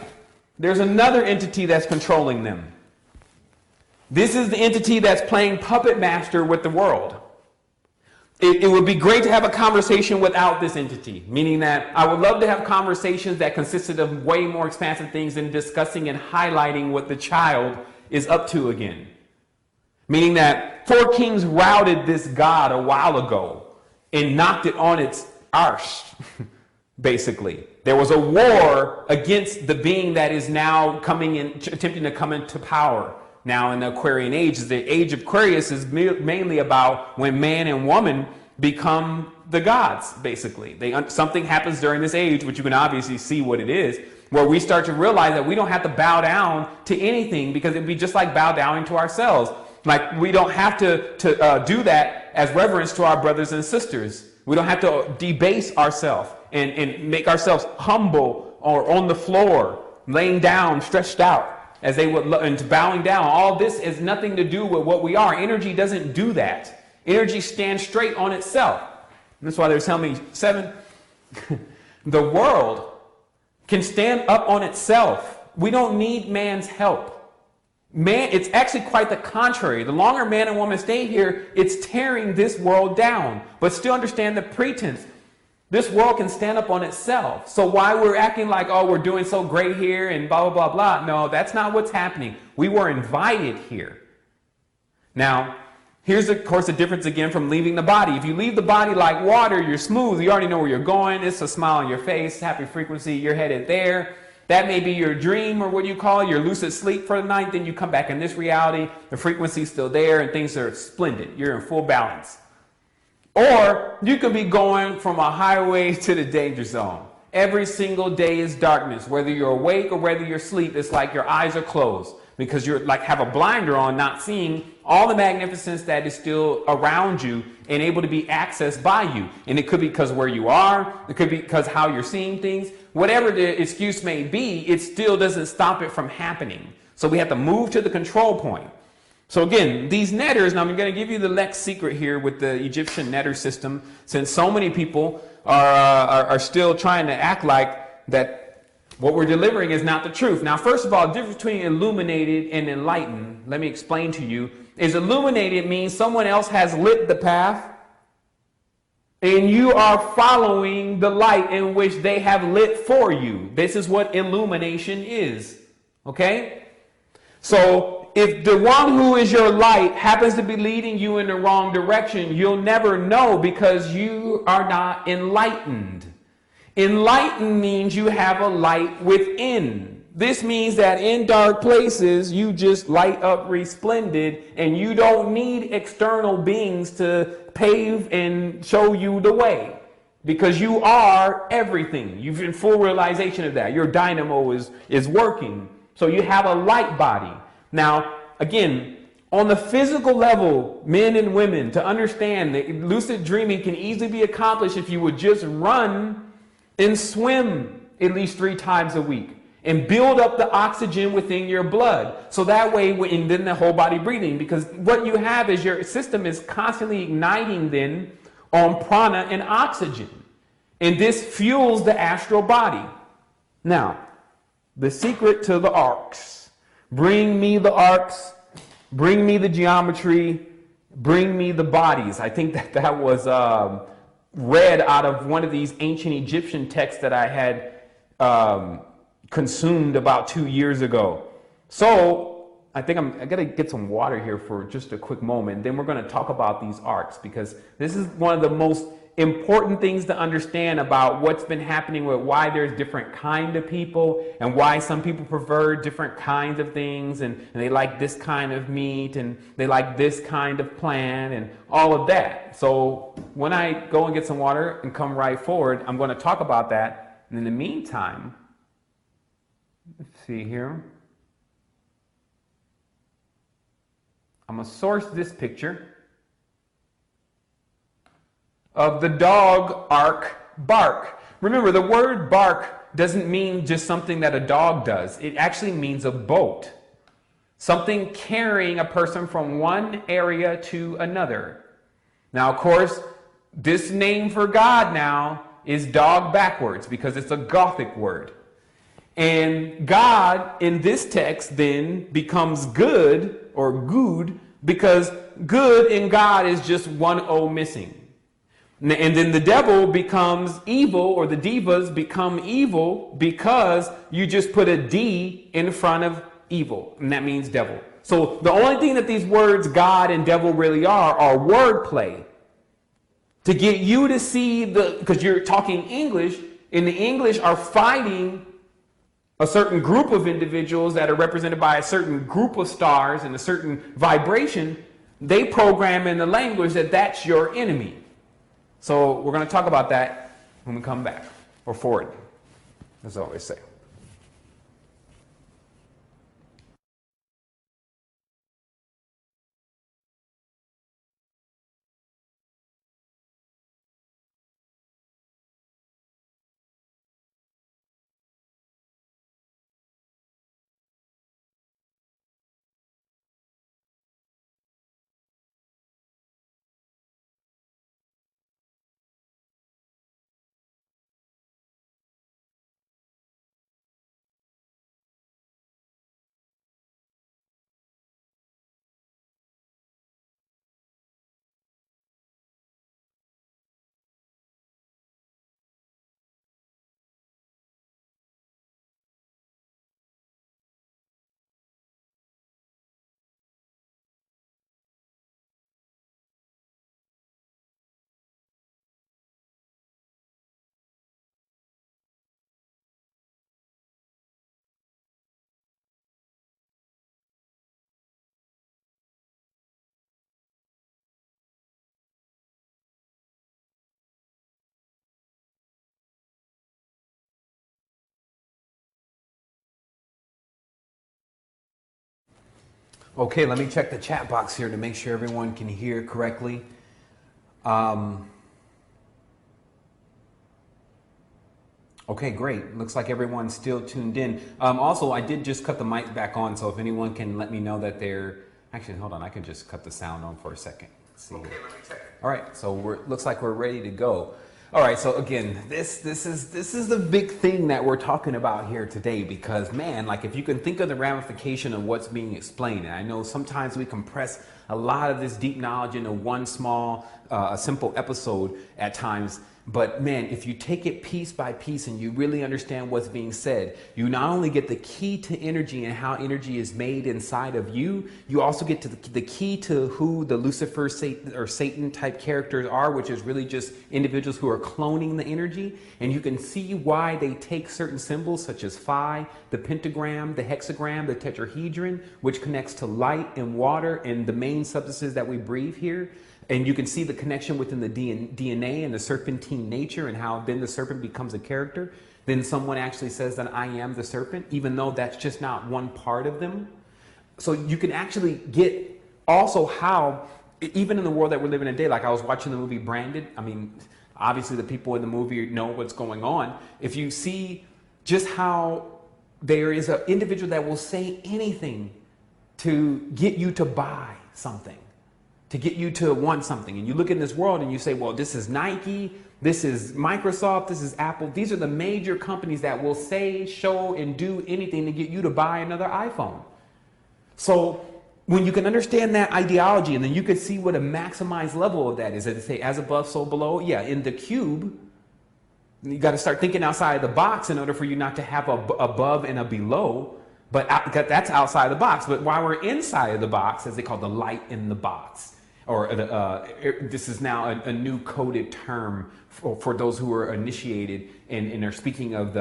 There's another entity that's controlling them. This is the entity that's playing puppet master with the world. It would be great to have a conversation without this entity, meaning that I would love to have conversations that consisted of way more expansive things than discussing and highlighting what the child is up to again. Meaning that 4 kings routed this god a while ago and knocked it on its arse, basically. There was a war against the being that is now coming in, attempting to come into power. Now in the Aquarian age, the age of Aquarius is mainly about when man and woman become the gods, basically. Something happens during this age, which you can obviously see what it is, where we start to realize that we don't have to bow down to anything because it'd be just like bow down to ourselves. Like we don't have to do that as reverence to our brothers and sisters. We don't have to debase ourselves and make ourselves humble or on the floor, laying down, stretched out. As they would, and bowing down, all this has nothing to do with what we are. Energy doesn't do that. Energy stands straight on itself. And that's why they're telling me, Sevan, the world can stand up on itself. We don't need man's help. Man, it's actually quite the contrary. The longer man and woman stay here, it's tearing this world down. But still understand the pretense. This world can stand up on itself. So why we're acting like, oh, we're doing so great here and blah, blah, blah, blah. No, that's not what's happening. We were invited here. Now, here's, of course, the difference again from leaving the body. If you leave the body like water, you're smooth. You already know where you're going. It's a smile on your face, happy frequency. You're headed there. That may be your dream or what you call it, your lucid sleep for the night. Then you come back in this reality. The frequency's still there and things are splendid. You're in full balance. Or you could be going from a highway to the danger zone. Every single day is darkness. Whether you're awake or whether you're asleep, it's like your eyes are closed because you're like have a blinder on, not seeing all the magnificence that is still around you and able to be accessed by you. And it could be because where you are. It could be because how you're seeing things. Whatever the excuse may be, it still doesn't stop it from happening. So we have to move to the control point. So again, these netters, now I'm going to give you the next secret here with the Egyptian netter system, since so many people are still trying to act like that what we're delivering is not the truth. Now, first of all, the difference between illuminated and enlightened, let me explain to you, is illuminated means someone else has lit the path and you are following the light in which they have lit for you. This is what illumination is, okay? So if the one who is your light happens to be leading you in the wrong direction, you'll never know because you are not enlightened. Enlightened means you have a light within. This means that in dark places, you just light up resplendent and you don't need external beings to pave and show you the way. because you are everything. You've in full realization of that. Your dynamo is working. So you have a light body. Now, again, on the physical level, men and women, to understand that lucid dreaming can easily be accomplished if you would just run and swim at least 3 times a week and build up the oxygen within your blood. So that way, and then the whole body breathing, because what you have is your system is constantly igniting then on prana and oxygen. And this fuels the astral body. Now, the secret to the arcs. Bring me the arcs. Bring me the geometry. Bring me the bodies. I think that was read out of one of these ancient Egyptian texts that I had consumed about 2 years ago. So I think I got to get some water here for just a quick moment. Then we're going to talk about these arcs, because this is one of the most important things to understand about what's been happening with why there's different kind of people and why some people prefer different kinds of things, and they like this kind of meat and they like this kind of plant and all of that. So when I go and get some water and come right forward, I'm going to talk about that. And in the meantime, let's see here. I'm going to source this picture of the dog arc bark. Remember, the word bark doesn't mean just something that a dog does. It actually means a boat. Something carrying a person from one area to another. Now, of course, this name for God now is dog backwards because it's a Gothic word. And God in this text then becomes good or good, because good in God is just one O missing. And then the devil becomes evil, or the devas become evil because you just put a D in front of evil, and that means devil. So the only thing that these words God and devil really are wordplay. To get you to see because you're talking English, and the English are fighting a certain group of individuals that are represented by a certain group of stars and a certain vibration. They program in the language that that's your enemy. So we're going to talk about that when we come back, or forward, as I always say. Okay, let me check the chat box here to make sure everyone can hear correctly. Okay, great. Looks like everyone's still tuned in. Also, I did just cut the mics back on, so if anyone can let me know that they're... Actually, hold on. I can just cut the sound on for a second. Let's see. Okay, let me check. All right, so looks like we're ready to go. All right, so again, this is the big thing that we're talking about here today, because man, like if you can think of the ramification of what's being explained, and I know sometimes we compress a lot of this deep knowledge into one small, simple episode at times. But man, if you take it piece by piece and you really understand what's being said, you not only get the key to energy and how energy is made inside of you, you also get to the key to who the Lucifer Satan type characters are, which is really just individuals who are cloning the energy. And you can see why they take certain symbols such as phi, the pentagram, the hexagram, the tetrahedron, which connects to light and water and the main substances that we breathe here. and you can see the connection within the DNA and the serpentine nature and how then the serpent becomes a character. Then someone actually says that I am the serpent, even though that's just not one part of them. So you can actually get also how, even in the world that we're living in today, like I was watching the movie Branded. I mean, obviously the people in the movie know what's going on. If you see just how there is an individual that will say anything to get you to buy something, to get you to want something. And you look in this world and you say, well, this is Nike, this is Microsoft, this is Apple. These are the major companies that will say, show, and do anything to get you to buy another iPhone. So when you can understand that ideology, and then you can see what a maximized level of that is, as they say, as above, so below. Yeah, in the cube, you got to start thinking outside of the box in order for you not to have a above and a below. But that's outside the box. But while we're inside of the box, as they call the light in the box, or this is now a new coded term for those who are initiated and are speaking of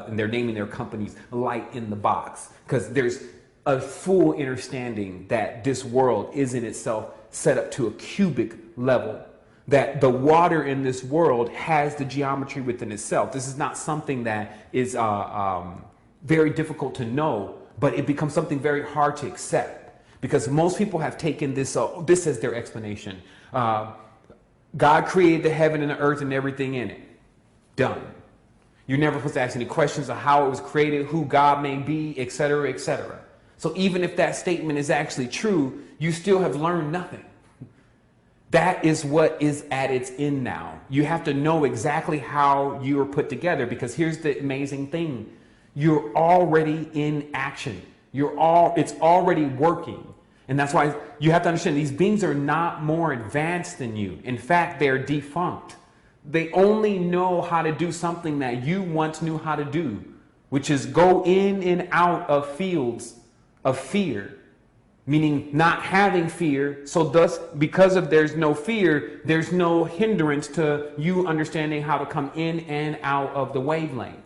and they're naming their companies light in the box, because there's a full understanding that this world is in itself set up to a cubic level, that the water in this world has the geometry within itself. This is not something that is very difficult to know, but it becomes something very hard to accept, because most people have taken this as their explanation. God created the heaven and the earth and everything in it. Done. You're never supposed to ask any questions of how it was created, who God may be, etc., etc. So even if that statement is actually true, you still have learned nothing. That is what is at its end now. You have to know exactly how you are put together, because here's the amazing thing. You're already in action. It's already working. And that's why you have to understand these beings are not more advanced than you. In fact, they're defunct. They only know how to do something that you once knew how to do, which is go in and out of fields of fear, meaning not having fear. So thus, because of there's no fear, there's no hindrance to you understanding how to come in and out of the wavelength.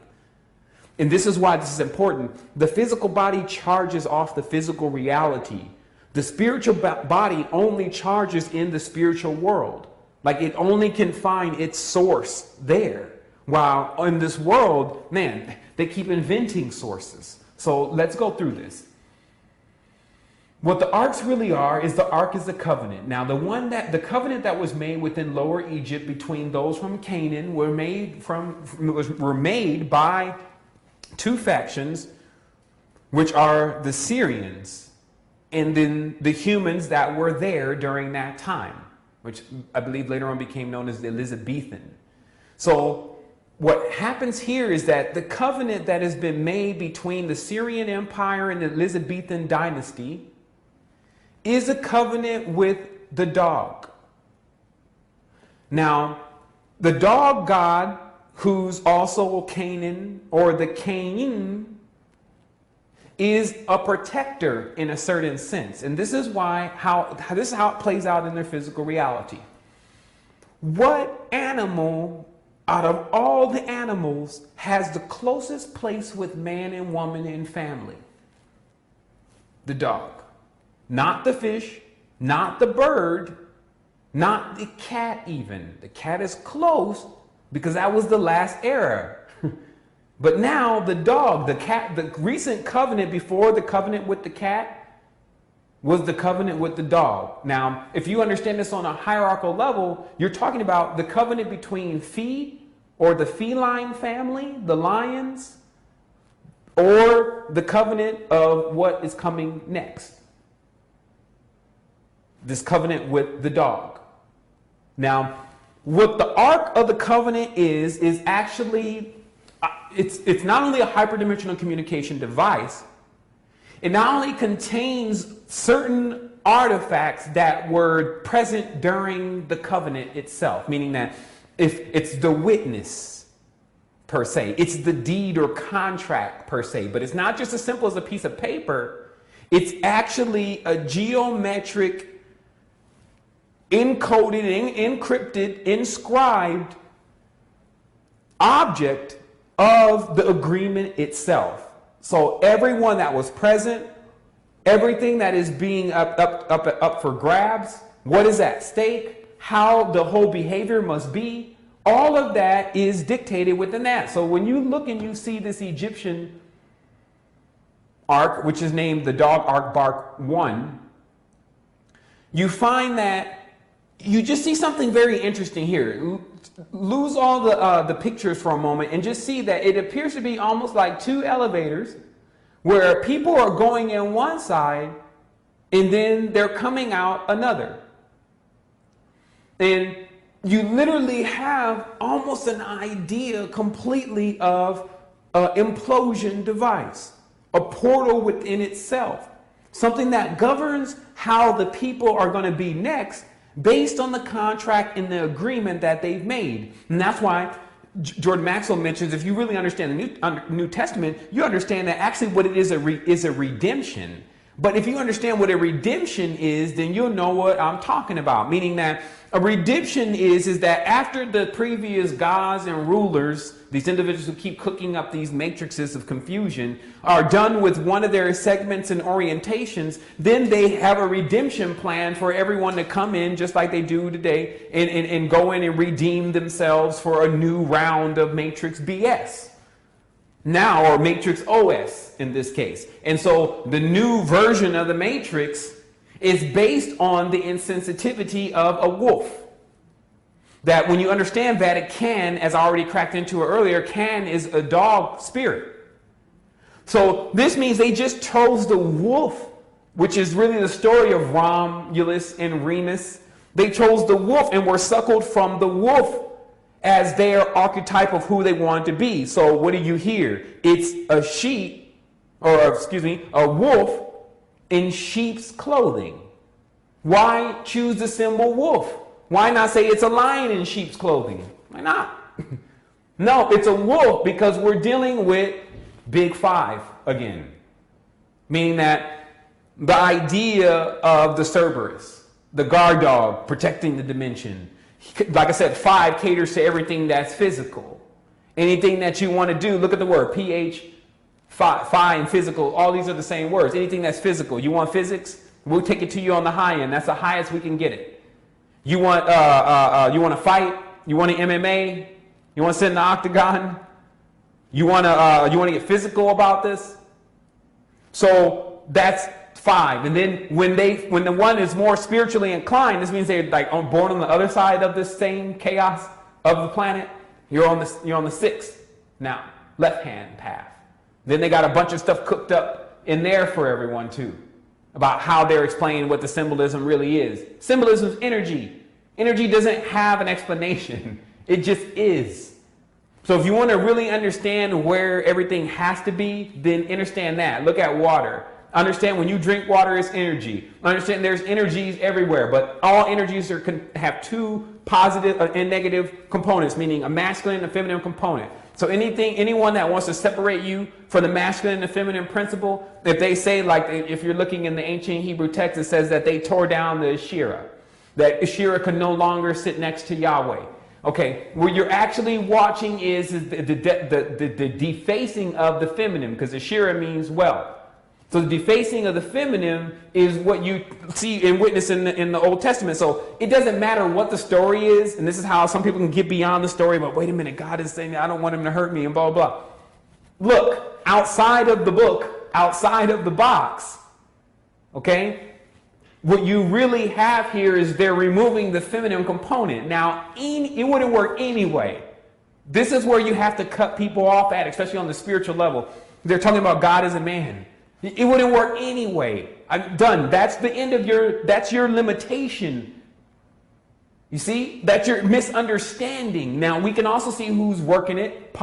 And this is why this is important. The physical body charges off the physical reality. The spiritual body only charges in the spiritual world. Like it only can find its source there. While in this world, man, they keep inventing sources. So let's go through this. What the arcs really are is the ark is the covenant. Now, the covenant that was made within Lower Egypt between those from Canaan were made by two factions, which are the Syrians and then the humans that were there during that time, which I believe later on became known as the Elizabethan. So what happens here is that the covenant that has been made between the Syrian Empire and the Elizabethan dynasty is a covenant with the dog. Now, the dog god, who's also Canaan, or the Cain, is a protector in a certain sense. And this is how it plays out in their physical reality. What animal out of all the animals has the closest place with man and woman and family? The dog. Not the fish, not the bird, not the cat even. The cat is close because that was the last era. But now the dog, the cat, the recent covenant before the covenant with the cat was the covenant with the dog. Now, if you understand this on a hierarchical level, you're talking about the covenant between or the feline family, the lions, or the covenant of what is coming next. This covenant with the dog. Now, what the Ark of the Covenant is actually, it's not only a hyperdimensional communication device, it not only contains certain artifacts that were present during the covenant itself, meaning that if it's the witness per se, it's the deed or contract per se, but it's not just as simple as a piece of paper. It's actually a geometric, encoded, encrypted, inscribed object of the agreement itself. So everyone that was present, everything that is being up for grabs, what is at stake, how the whole behavior must be. All of that is dictated within that. So when you look and you see this Egyptian ark, which is named the Dog Ark Bark 1, you find that you just see something very interesting here. Lose all the pictures for a moment and just see that it appears to be almost like two elevators where people are going in one side and then they're coming out another. And you literally have almost an idea completely of an implosion device, a portal within itself, something that governs how the people are going to be next based on the contract and the agreement that they've made. And that's why Jordan Maxwell mentions, if you really understand the New Testament, you understand that actually what it is a redemption. But if you understand what a redemption is, then you'll know what I'm talking about. Meaning that a redemption is that after the previous gods and rulers, these individuals who keep cooking up these matrices of confusion, are done with one of their segments and orientations, then they have a redemption plan for everyone to come in just like they do today and go in and redeem themselves for a new round of Matrix BS. Now, or Matrix OS in this case. And so the new version of the Matrix is based on the insensitivity of a wolf. That when you understand that, it can, as I already cracked into it earlier, can is a dog spirit. So this means they just chose the wolf, which is really the story of Romulus and Remus. They chose the wolf and were suckled from the wolf as their archetype of who they wanted to be. So what do you hear? It's a sheep, or excuse me, a wolf in sheep's clothing. Why choose the symbol wolf? Why not say it's a lion in sheep's clothing? Why not? No, it's a wolf because we're dealing with Big Five again. Meaning that the idea of the Cerberus, the guard dog protecting the dimension. Like I said, 5 caters to everything that's physical. Anything that you want to do, look at the word, PH, phi and physical, all these are the same words. Anything that's physical. You want physics? We'll take it to you on the high end. That's the highest we can get it. You want to fight? You want an MMA? You want to sit in the octagon? You want to get physical about this? So that's 5. And then when the one is more spiritually inclined, this means they're like born on the other side of this same chaos of the planet. You're on the 6th now, left hand path. Then they got a bunch of stuff cooked up in there for everyone too, about how they're explaining what the symbolism really is. Symbolism is energy. Energy doesn't have an explanation. It just is. So if you want to really understand where everything has to be, then understand that. Look at water. Understand when you drink water, it's energy. Understand there's energies everywhere, but all energies have 2 positive and negative components, meaning a masculine and a feminine component. So anyone that wants to separate you from the masculine and the feminine principle, if they say, like if you're looking in the ancient Hebrew text, it says that they tore down the Asherah, that Asherah could no longer sit next to Yahweh. Okay, what you're actually watching is the defacing of the feminine, because Asherah means wealth. So the defacing of the feminine is what you see and witness in the Old Testament. So it doesn't matter what the story is, and this is how some people can get beyond the story, but wait a minute, God is saying I don't want him to hurt me and blah, blah, blah. Look, outside of the book, outside of the box, okay, what you really have here is they're removing the feminine component. Now, it wouldn't work anyway. This is where you have to cut people off at, especially on the spiritual level. They're talking about God as a man. It wouldn't work anyway. I'm done. That's the end of that's your limitation. You see? That's your misunderstanding. Now, we can also see who's working it.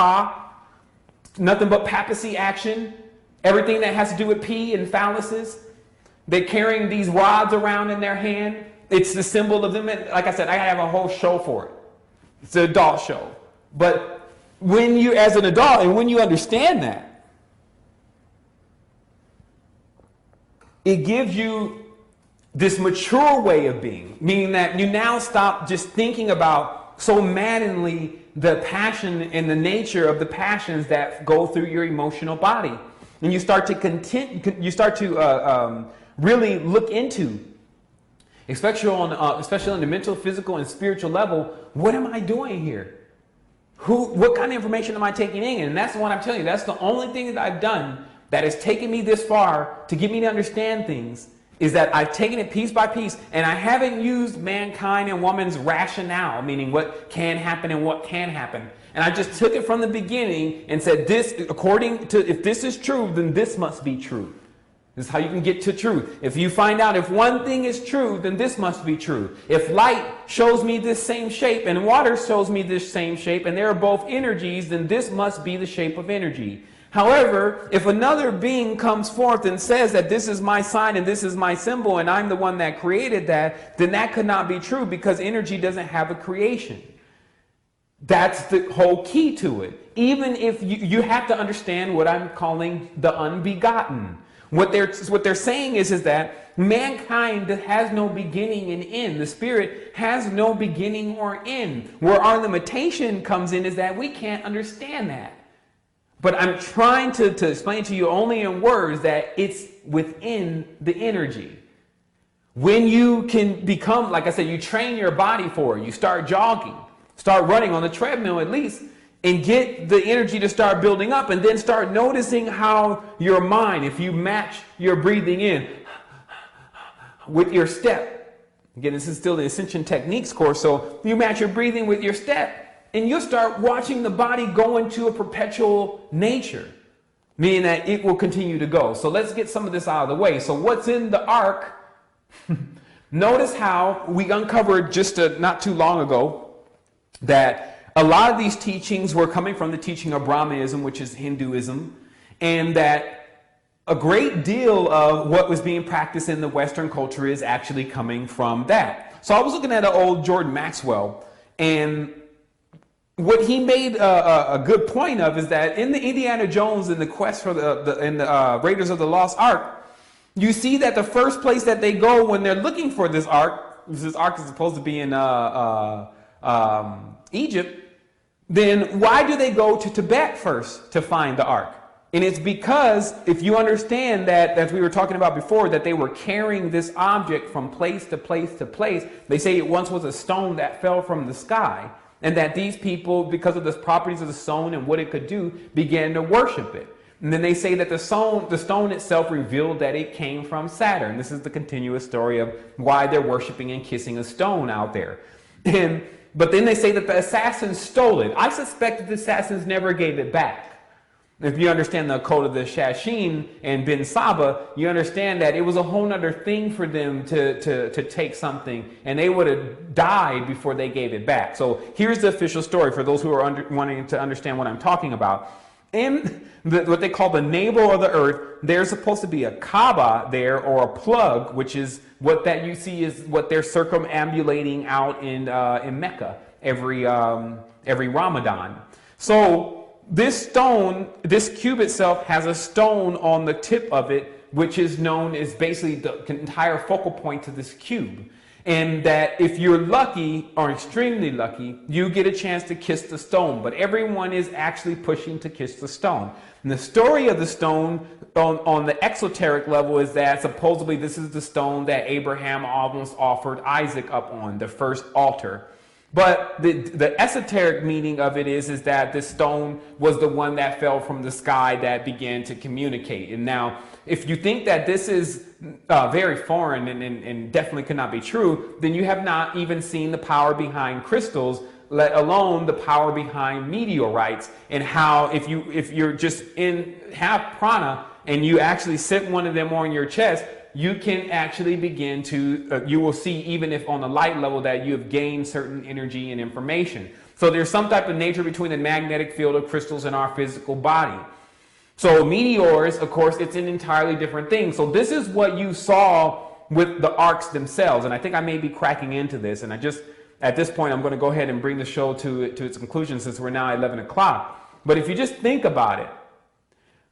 Nothing but papacy action. Everything that has to do with pee and phalluses. They're carrying these rods around in their hand. It's the symbol of them. Like I said, I have a whole show for it. It's an adult show. But when you, as an adult, and when you understand that, it gives you this mature way of being, meaning that you now stop just thinking about so maddeningly the passion and the nature of the passions that go through your emotional body. And you start to really look into especially on the mental, physical, and spiritual level. What am I doing here? What kind of information am I taking in? And that's the one I'm telling you. That's the only thing that I've done that has taken me this far to get me to understand things, is that I've taken it piece by piece, and I haven't used mankind and woman's rationale, meaning what can happen and what can happen. And I just took it from the beginning and said, this, according to, if this is true, then this must be true. This is how you can get to truth. If you find out if one thing is true, then this must be true. If light shows me this same shape and water shows me this same shape, and they are both energies, then this must be the shape of energy. However, if another being comes forth and says that this is my sign and this is my symbol and I'm the one that created that, then that could not be true, because energy doesn't have a creation. That's the whole key to it. Even if you have to understand what I'm calling the unbegotten. What they're saying is that mankind has no beginning and end. The spirit has no beginning or end. Where our limitation comes in is that we can't understand that. But I'm trying to explain to you only in words that it's within the energy. When you can become, like I said, you train your body for it. You start jogging, start running on the treadmill at least, and get the energy to start building up, and then start noticing how your mind, if you match your breathing in with your step. Again, this is still the Ascension Techniques course, so you match your breathing with your step, and you'll start watching the body go into a perpetual nature, meaning that it will continue to go. So let's get some of this out of the way. So what's in the ark? Notice how we uncovered just not too long ago that a lot of these teachings were coming from the teaching of Brahmanism, which is Hinduism, and that a great deal of what was being practiced in the Western culture is actually coming from that. So I was looking at an old Jordan Maxwell, and what he made a good point of is that in the Indiana Jones and the quest for the Raiders of the Lost Ark, you see that the first place that they go when they're looking for this ark is supposed to be in Egypt. Then why do they go to Tibet first to find the ark? And it's because if you understand that, as we were talking about before, that they were carrying this object from place to place to place. They say it once was a stone that fell from the sky, and that these people, because of the properties of the stone and what it could do, began to worship it. And then they say that the stone itself revealed that it came from Saturn. This is the continuous story of why they're worshiping and kissing a stone out there. But then they say that the assassins stole it. I suspect that the assassins never gave it back. If you understand the code of the Shashin and Ben Saba, you understand that it was a whole other thing for them to take something, and they would have died before they gave it back. So here's the official story for those who are wanting to understand what I'm talking about. In what they call the navel of the earth, there's supposed to be a Kaaba there, or a plug, which is what that you see is what they're circumambulating out in Mecca every Ramadan. So this stone, this cube itself, has a stone on the tip of it, which is known as basically the entire focal point to this cube. And that if you're lucky or extremely lucky, you get a chance to kiss the stone. But everyone is actually pushing to kiss the stone. And the story of the stone on the exoteric level is that supposedly this is the stone that Abraham almost offered Isaac up on, the first altar. But the esoteric meaning of it is that this stone was the one that fell from the sky that began to communicate. And now, if you think that this is very foreign and definitely could not be true, then you have not even seen the power behind crystals, let alone the power behind meteorites, and how if you're just have prana and you actually sit one of them on your chest, you can actually begin to, you will see, even if on the light level, that you have gained certain energy and information. So there's some type of nature between the magnetic field of crystals and our physical body. So meteors, of course, it's an entirely different thing. So this is what you saw with the arcs themselves. And I think I may be cracking into this. And at this point, I'm going to go ahead and bring the show to its conclusion, since we're now at 11 o'clock. But if you just think about it,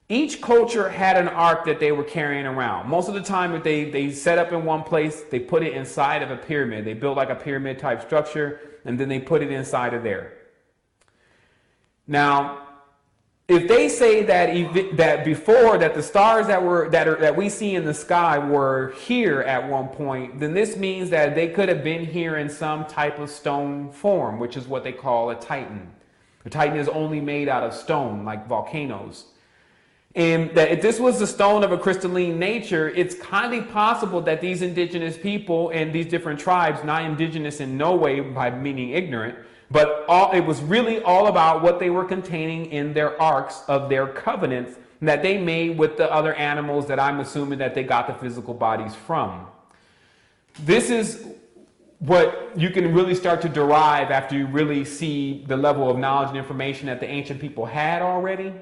each culture had an ark that they were carrying around. Most of the time, if they set up in one place, they put it inside of a pyramid. They built like a pyramid type structure, and then they put it inside of there. Now, if they say that before that the stars that we see in the sky were here at one point, then this means that they could have been here in some type of stone form, which is what they call a titan. A titan is only made out of stone, like volcanoes. And that if this was the stone of a crystalline nature, it's highly possible that these indigenous people and these different tribes, not indigenous in no way by meaning ignorant, but it was really all about what they were containing in their arks of their covenants that they made with the other animals that I'm assuming that they got the physical bodies from. This is what you can really start to derive after you really see the level of knowledge and information that the ancient people had already.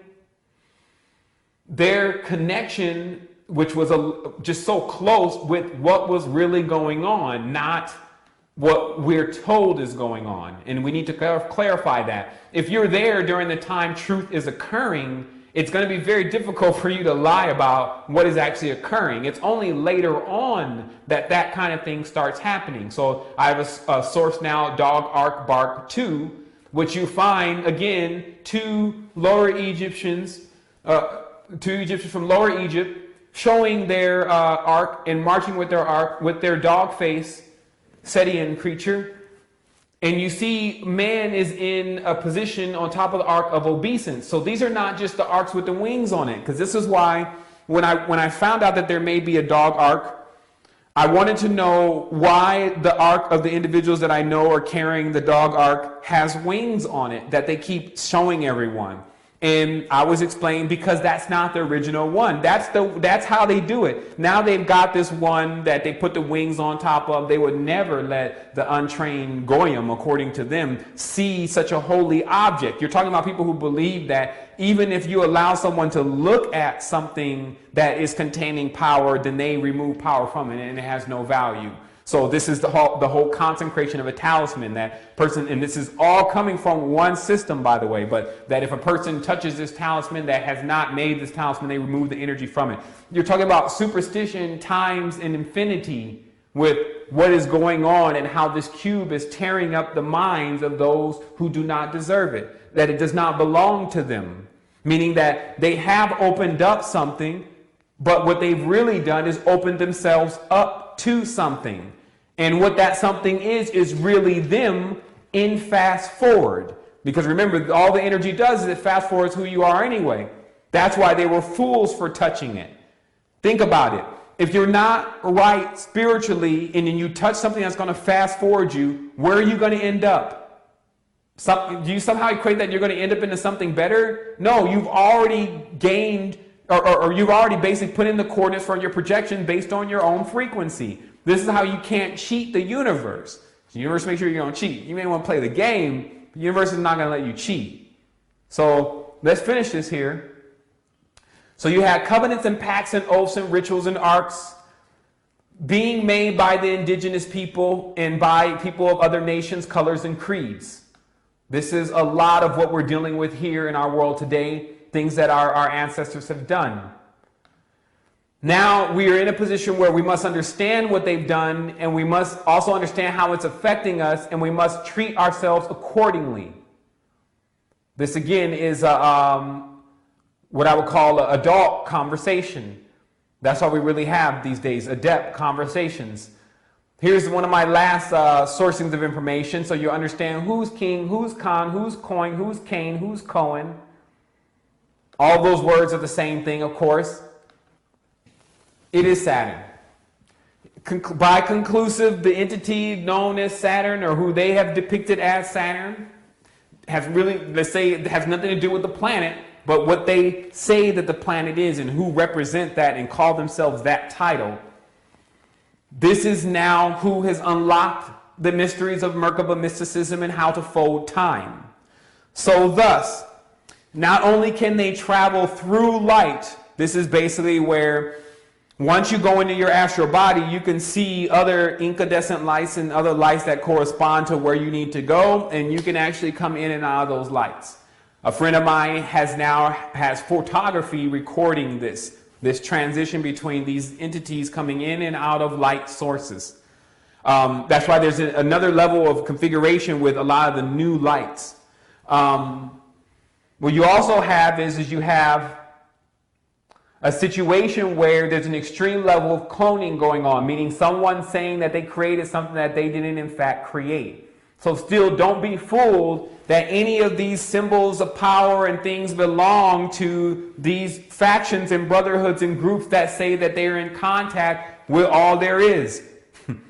Their connection, which was just so close with what was really going on, not what we're told is going on. And we need to clarify that. If you're there during the time truth is occurring, it's going to be very difficult for you to lie about what is actually occurring. It's only later on that that kind of thing starts happening. So I have a source now, Dog Ark Bark 2, which you find, again, two Egyptians from Lower Egypt showing their ark and marching with their ark with their dog face Setian creature. And you see man is in a position on top of the ark of obeisance. So these are not just the arks with the wings on it, because this is why when I found out that there may be a dog ark, I wanted to know why the ark of the individuals that I know are carrying the dog ark has wings on it that they keep showing everyone. And I was explaining because that's not the original one. That's how they do it. Now they've got this one that they put the wings on top of. They would never let the untrained Goyim, according to them, see such a holy object. You're talking about people who believe that even if you allow someone to look at something that is containing power, then they remove power from it and it has no value. So this is the whole consecration of a talisman, that person, and this is all coming from one system, by the way, but that if a person touches this talisman that has not made this talisman, they remove the energy from it. You're talking about superstition times an infinity with what is going on and how this cube is tearing up the minds of those who do not deserve it, that it does not belong to them, meaning that they have opened up something, but what they've really done is opened themselves up to something. And what that something is really them in fast forward. Because remember, all the energy does is it fast forwards who you are anyway. That's why they were fools for touching it. Think about it. If you're not right spiritually and then you touch something that's going to fast forward you, where are you going to end up? Do you somehow equate that you're going to end up into something better? No, you've already gained or you've already basically put in the coordinates for your projection based on your own frequency. This is how you can't cheat the universe. The universe makes sure you don't cheat. You may want to play the game, but the universe is not going to let you cheat. So let's finish this here. So you had covenants and pacts and oaths and rituals and arks being made by the indigenous people and by people of other nations, colors, and creeds. This is a lot of what we're dealing with here in our world today, things that our ancestors have done. Now we are in a position where we must understand what they've done, and we must also understand how it's affecting us, and we must treat ourselves accordingly. This again is what I would call an adult conversation. That's all we really have these days, adept conversations. Here's one of my last sourcings of information, so you understand who's king, who's Khan, who's Coin, who's Cain, who's Cohen. All those words are the same thing, of course. It is Saturn. By conclusive, the entity known as Saturn, or who they have depicted as Saturn, has really, let's say, it has nothing to do with the planet, but what they say that the planet is and who represent that and call themselves that title. This is now who has unlocked the mysteries of Merkaba mysticism and how to fold time. So thus, not only can they travel through light, this is basically where once you go into your astral body, you can see other incandescent lights and other lights that correspond to where you need to go, and you can actually come in and out of those lights. A friend of mine has photography recording this transition between these entities coming in and out of light sources. That's why there's another level of configuration with a lot of the new lights. What you also have is you have a situation where there's an extreme level of cloning going on, meaning someone saying that they created something that they didn't in fact create. So still, don't be fooled that any of these symbols of power and things belong to these factions and brotherhoods and groups that say that they're in contact with all there is.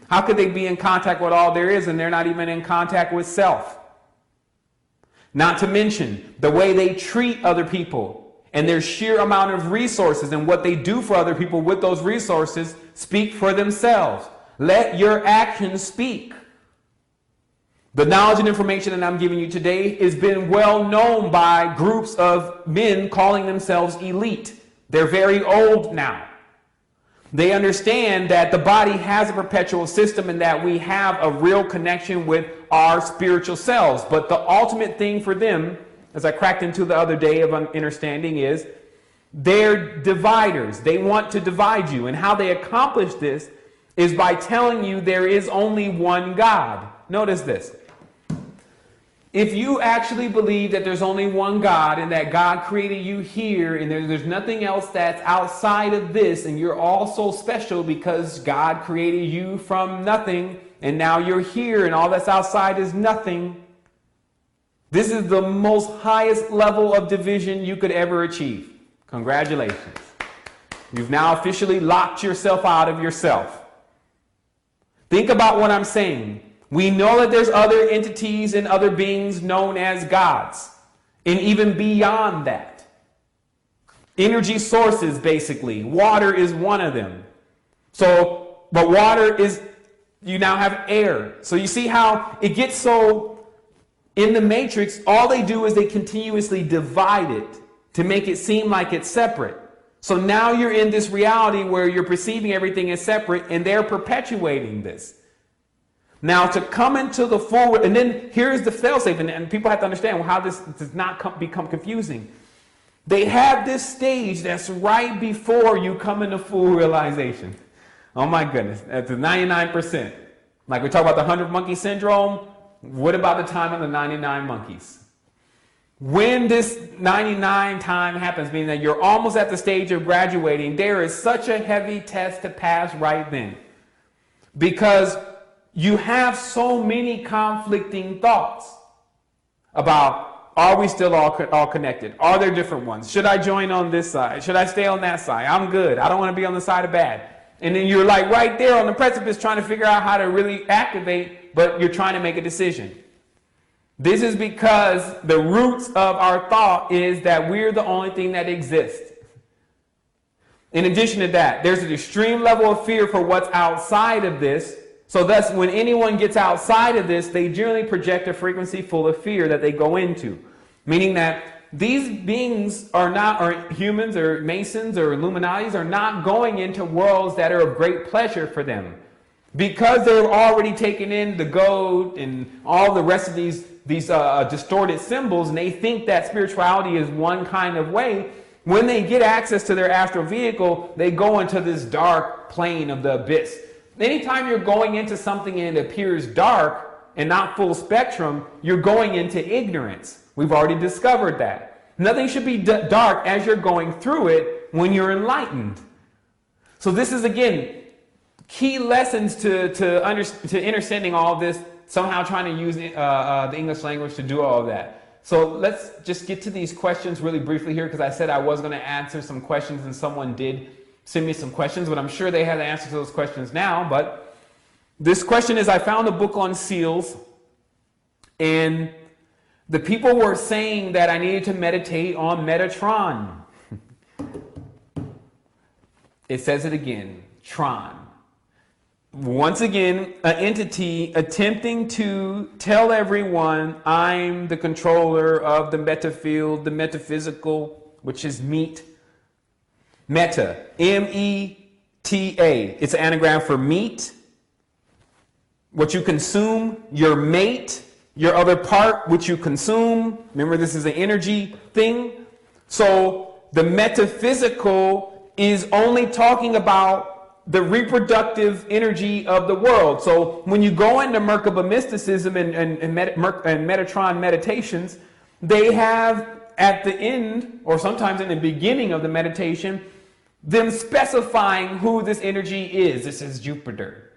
How could they be in contact with all there is and they're not even in contact with self? Not to mention the way they treat other people and their sheer amount of resources and what they do for other people with those resources speak for themselves. Let your actions speak. The knowledge and information that I'm giving you today has been well known by groups of men calling themselves elite. They're very old now. They understand that the body has a perpetual system and that we have a real connection with our spiritual selves. But the ultimate thing for them, as I cracked into the other day of understanding, is they're dividers. They want to divide you. And how they accomplish this is by telling you there is only one God. Notice this. If you actually believe that there's only one God and that God created you here and there's nothing else that's outside of this and you're all so special because God created you from nothing and now you're here and all that's outside is nothing, this is the most highest level of division you could ever achieve. Congratulations. You've now officially locked yourself out of yourself. Think about what I'm saying. We know that there's other entities and other beings known as gods, and even beyond that. Energy sources, basically. Water is one of them. So, but water is, you now have air. So you see how it gets so, in the matrix, all they do is they continuously divide it to make it seem like it's separate. So now you're in this reality where you're perceiving everything as separate, and they're perpetuating this. Now, to come into the full, and then here's the failsafe, and people have to understand how this does not become confusing. They have this stage that's right before you come into full realization. Oh my goodness, that's the 99%. Like we talk about the 100 monkey syndrome, what about the time of the 99 monkeys? When this 99 time happens, meaning that you're almost at the stage of graduating, there is such a heavy test to pass right then. Because you have so many conflicting thoughts about, are we still all connected? Are there different ones? Should I join on this side? Should I stay on that side? I'm good. I don't want to be on the side of bad. And then you're like right there on the precipice trying to figure out how to really activate, but you're trying to make a decision. This is because the roots of our thought is that we're the only thing that exists. In addition to that, there's an extreme level of fear for what's outside of this. So thus, when anyone gets outside of this, they generally project a frequency full of fear that they go into. Meaning that these beings are not, or humans or Masons or Illuminatis are not going into worlds that are of great pleasure for them. Because they've already taken in the gold and all the rest of these distorted symbols, and they think that spirituality is one kind of way, when they get access to their astral vehicle, they go into this dark plane of the abyss. Anytime you're going into something and it appears dark and not full spectrum, you're going into ignorance. We've already discovered that. Nothing should be dark as you're going through it when you're enlightened. So this is, again, key lessons to understanding all of this, somehow trying to use the English language to do all of that. So let's just get to these questions really briefly here, because I said I was going to answer some questions and someone did send me some questions, but I'm sure they have the answer to those questions now. But this question is, I found a book on seals, and the people were saying that I needed to meditate on Metatron. It says it again, Tron. Once again, an entity attempting to tell everyone I'm the controller of the metafield, the metaphysical, which is meat. Meta, M-E-T-A. It's an anagram for meat, what you consume, your mate, your other part, which you consume. Remember, this is an energy thing. So the metaphysical is only talking about the reproductive energy of the world. So when you go into Merkaba mysticism and Metatron meditations, they have at the end, or sometimes in the beginning of the meditation, them specifying who this energy is. This is Jupiter.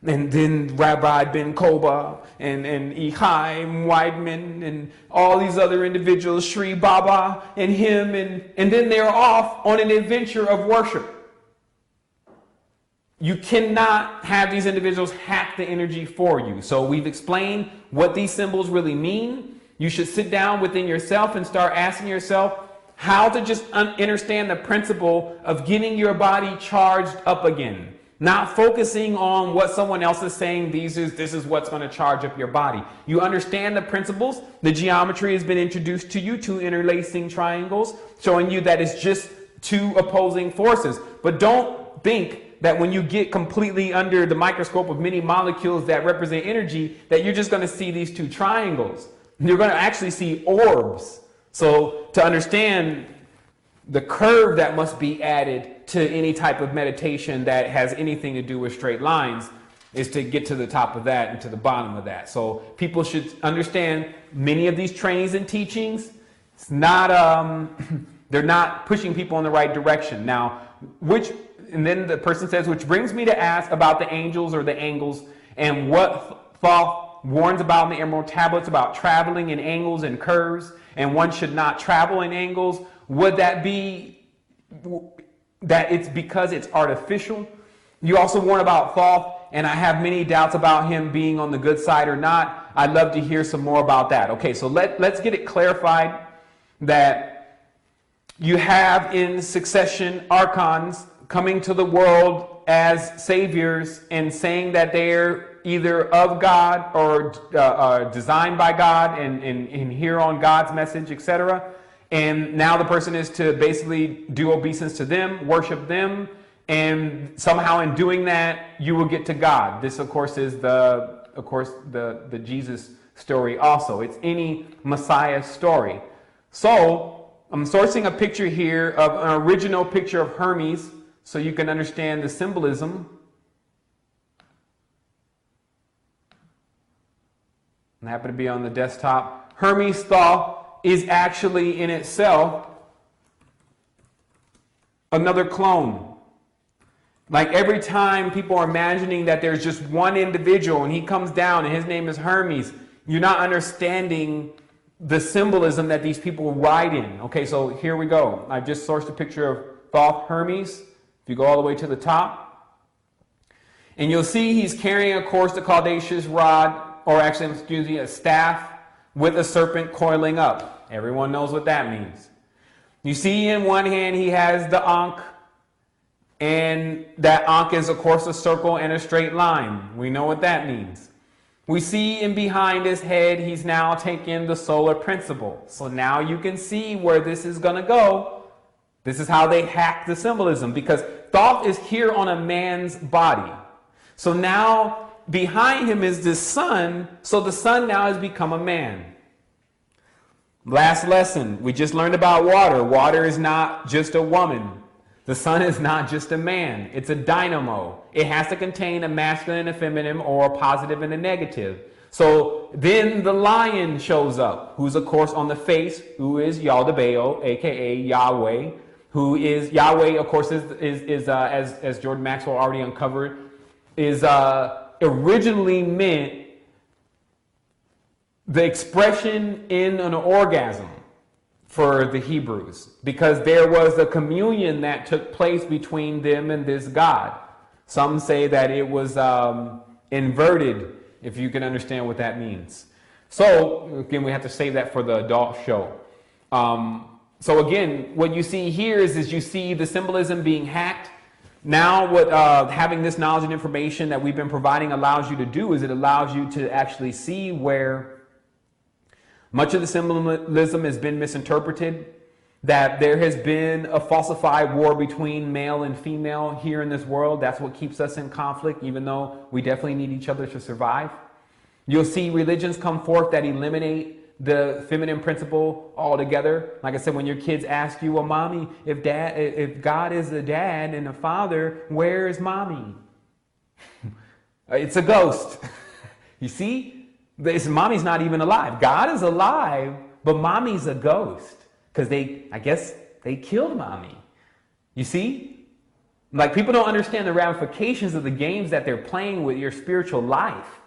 And then Rabbi Ben Koba and Echaim Weidman and all these other individuals, Sri Baba and him, and then they're off on an adventure of worship. You cannot have these individuals hack the energy for you. So we've explained what these symbols really mean. You should sit down within yourself and start asking yourself how to just understand the principle of getting your body charged up again. Not focusing on what someone else is saying, this is what's going to charge up your body. You understand the principles. The geometry has been introduced to you, two interlacing triangles, showing you that it's just two opposing forces. But don't think that when you get completely under the microscope of many molecules that represent energy, that you're just going to see these two triangles. You're going to actually see orbs. So to understand the curve that must be added to any type of meditation that has anything to do with straight lines is to get to the top of that and to the bottom of that. So people should understand many of these trainings and teachings, it's not, they're not pushing people in the right direction. Now, and then the person says, which brings me to ask about the angels or the angles and what Thoth warns about in the Emerald Tablets about traveling in angles and curves, and one should not travel in angles. Would that be that it's because it's artificial? You also warn about Thoth, and I have many doubts about him being on the good side or not. I'd love to hear some more about that. Okay, so let's get it clarified that you have in succession archons coming to the world as saviors and saying that they're either of God or designed by God and hear on God's message, etc. And now the person is to basically do obeisance to them, worship them, and somehow in doing that, you will get to God. This, of course, is the Jesus story also. It's any Messiah story. So I'm sourcing a picture here of an original picture of Hermes so you can understand the symbolism. And happen to be on the desktop. Hermes Thoth is actually in itself another clone. Like every time people are imagining that there's just one individual and he comes down and his name is Hermes, you're not understanding the symbolism that these people ride in. Okay, so here we go. I've just sourced a picture of Thoth Hermes. If you go all the way to the top, and you'll see he's carrying, of course, the caduceus rod, or actually, excuse me, a staff with a serpent coiling up. Everyone knows what that means. You see in one hand he has the Ankh, and that Ankh is, of course, a circle and a straight line. We know what that means. We see in behind his head he's now taken the solar principle. So now you can see where this is going to go. This is how they hack the symbolism, because Thoth is here on a man's body. So now behind him is this sun, so the sun now has become a man. Last lesson, we just learned about water. Water is not just a woman. The sun is not just a man. It's a dynamo. It has to contain a masculine and a feminine, or a positive and a negative. So then the lion shows up, who's of course on the face, who is Yaldabaoth, aka Yahweh, who is Yahweh, of course, is as Jordan Maxwell already uncovered, is originally meant the expression in an orgasm for the Hebrews, because there was a communion that took place between them and this God. Some say that it was inverted, if you can understand what that means. So again, we have to save that for the adult show. So again, what you see here is you see the symbolism being hacked. Now what having this knowledge and information that we've been providing allows you to do is it allows you to actually see where much of the symbolism has been misinterpreted, that there has been a falsified war between male and female here in this world. That's what keeps us in conflict, even though we definitely need each other to survive. You'll see religions come forth that eliminate the feminine principle altogether. Like I said, when your kids ask you, well, mommy, if God is a dad and a father, where is mommy? It's a ghost. You see? Mommy's not even alive. God is alive, but mommy's a ghost because I guess they killed mommy. You see? Like, people don't understand the ramifications of the games that they're playing with your spiritual life.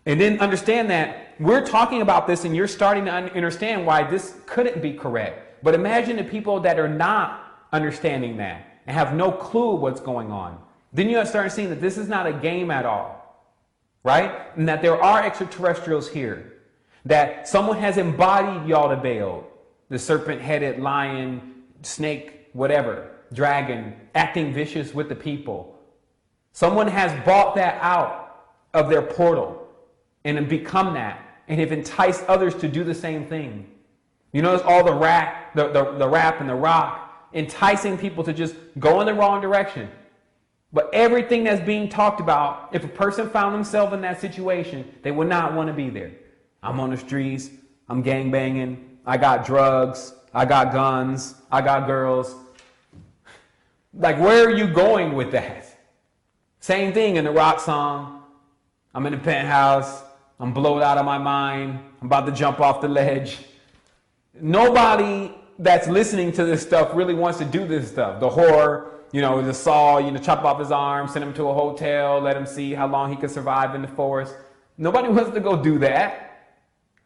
And then understand that we're talking about this and you're starting to understand why this couldn't be correct. But imagine the people that are not understanding that and have no clue what's going on. Then you start seeing that this is not a game at all, right? And that there are extraterrestrials here. That someone has embodied Yaldabaoth, the serpent-headed lion, snake, whatever, dragon, acting vicious with the people. Someone has bought that out of their portal and have become that and have enticed others to do the same thing. You notice all the rap and the rock enticing people to just go in the wrong direction. But everything that's being talked about, if a person found themselves in that situation, they would not want to be there. I'm on the streets, I'm gangbanging, I got drugs, I got guns, I got girls. Like, where are you going with that? Same thing in the rock song. I'm in the penthouse, I'm blowed out of my mind, I'm about to jump off the ledge. Nobody that's listening to this stuff really wants to do this stuff. The horror, the Saw, chop off his arm, send him to a hotel, let him see how long he could survive in the forest. Nobody wants to go do that.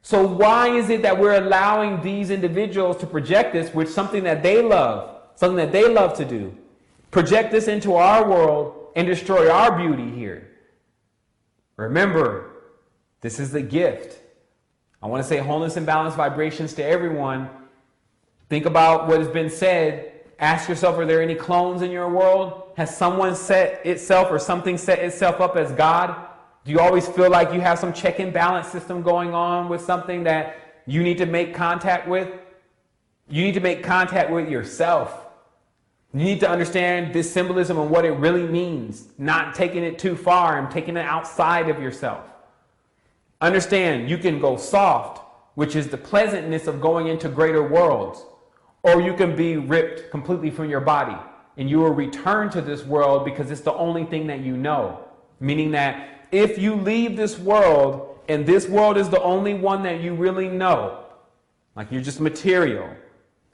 So why is it that we're allowing these individuals to project this with something that they love to do? Project this into our world and destroy our beauty here. Remember, this is the gift. I want to say wholeness and balance vibrations to everyone. Think about what has been said. Ask yourself, are there any clones in your world? Has someone set itself or something set itself up as God? Do you always feel like you have some check and balance system going on with something that you need to make contact with? You need to make contact with yourself. You need to understand this symbolism and what it really means, not taking it too far and taking it outside of yourself. Understand, you can go soft, which is the pleasantness of going into greater worlds, or you can be ripped completely from your body and you will return to this world because it's the only thing that you know. Meaning that if you leave this world and this world is the only one that you really know, like you're just material,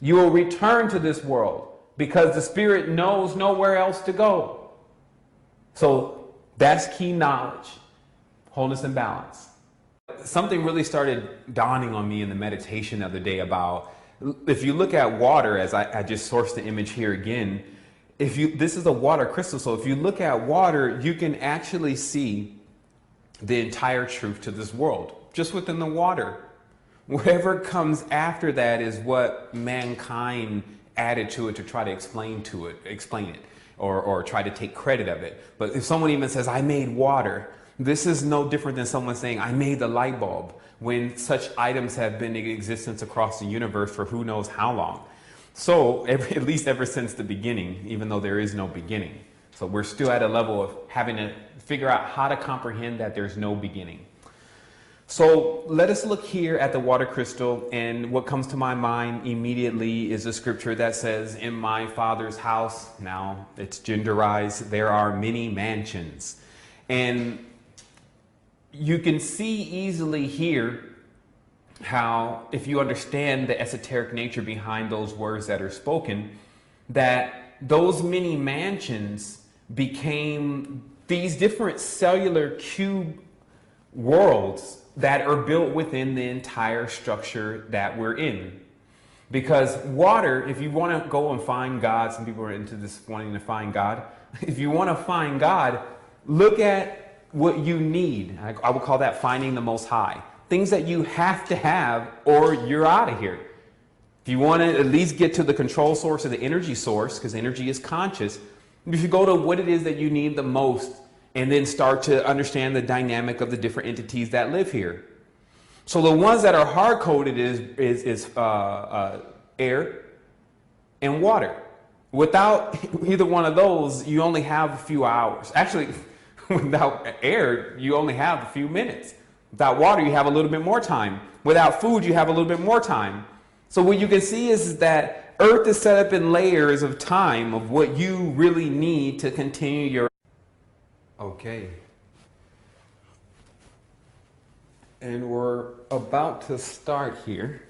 you will return to this world because the spirit knows nowhere else to go. So that's key knowledge, wholeness and balance. Something really started dawning on me in the meditation the other day about, if you look at water, as I just sourced the image here again, this is a water crystal. So if you look at water, you can actually see the entire truth to this world, just within the water. Whatever comes after that is what mankind added to it to try to explain it, or try to take credit of it. But if someone even says, I made water, this is no different than someone saying, I made the light bulb, when such items have been in existence across the universe for who knows how long. So at least ever since the beginning, even though there is no beginning. So we're still at a level of having to figure out how to comprehend that there's no beginning. So let us look here at the water crystal, and what comes to my mind immediately is a scripture that says, in my Father's house, now it's genderized, there are many mansions. And you can see easily here how, if you understand the esoteric nature behind those words that are spoken, that those many mansions became these different cellular cube worlds that are built within the entire structure that we're in. Because water, if you want to go and find God, some people are into this wanting to find God. If you want to find God, look at what you need. I would call that finding the Most High. Things that you have to have or you're out of here. If you want to at least get to the control source or the energy source, because energy is conscious, you should go to what it is that you need the most and then start to understand the dynamic of the different entities that live here. So the ones that are hard-coded is air and water. Without either one of those, you only have a few hours. Actually, without air, you only have a few minutes. Without water, you have a little bit more time. Without food, you have a little bit more time. So what you can see is that Earth is set up in layers of time of what you really need to continue your... Okay. And we're about to start here.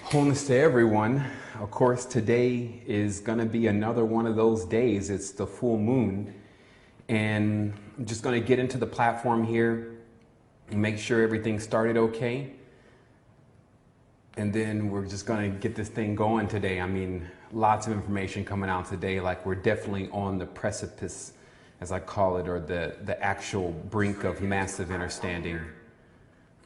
Wholeness to everyone. Of course, today is going to be another one of those days. It's the full moon. And I'm just going to get into the platform here and make sure everything started okay. And then we're just going to get this thing going today. I mean, lots of information coming out today. Like, we're definitely on the precipice, as I call it, or the actual brink of massive understanding.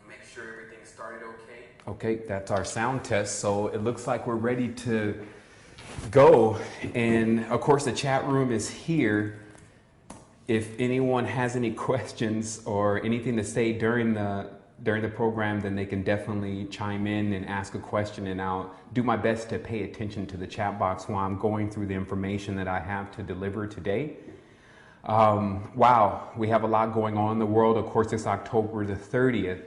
Make sure everything started okay. Okay, that's our sound test. So it looks like we're ready to go. And of course, the chat room is here. If anyone has any questions or anything to say during the program, then they can definitely chime in and ask a question, and I'll do my best to pay attention to the chat box while I'm going through the information that I have to deliver today. Wow, we have a lot going on in the world. Of course, it's October the 30th,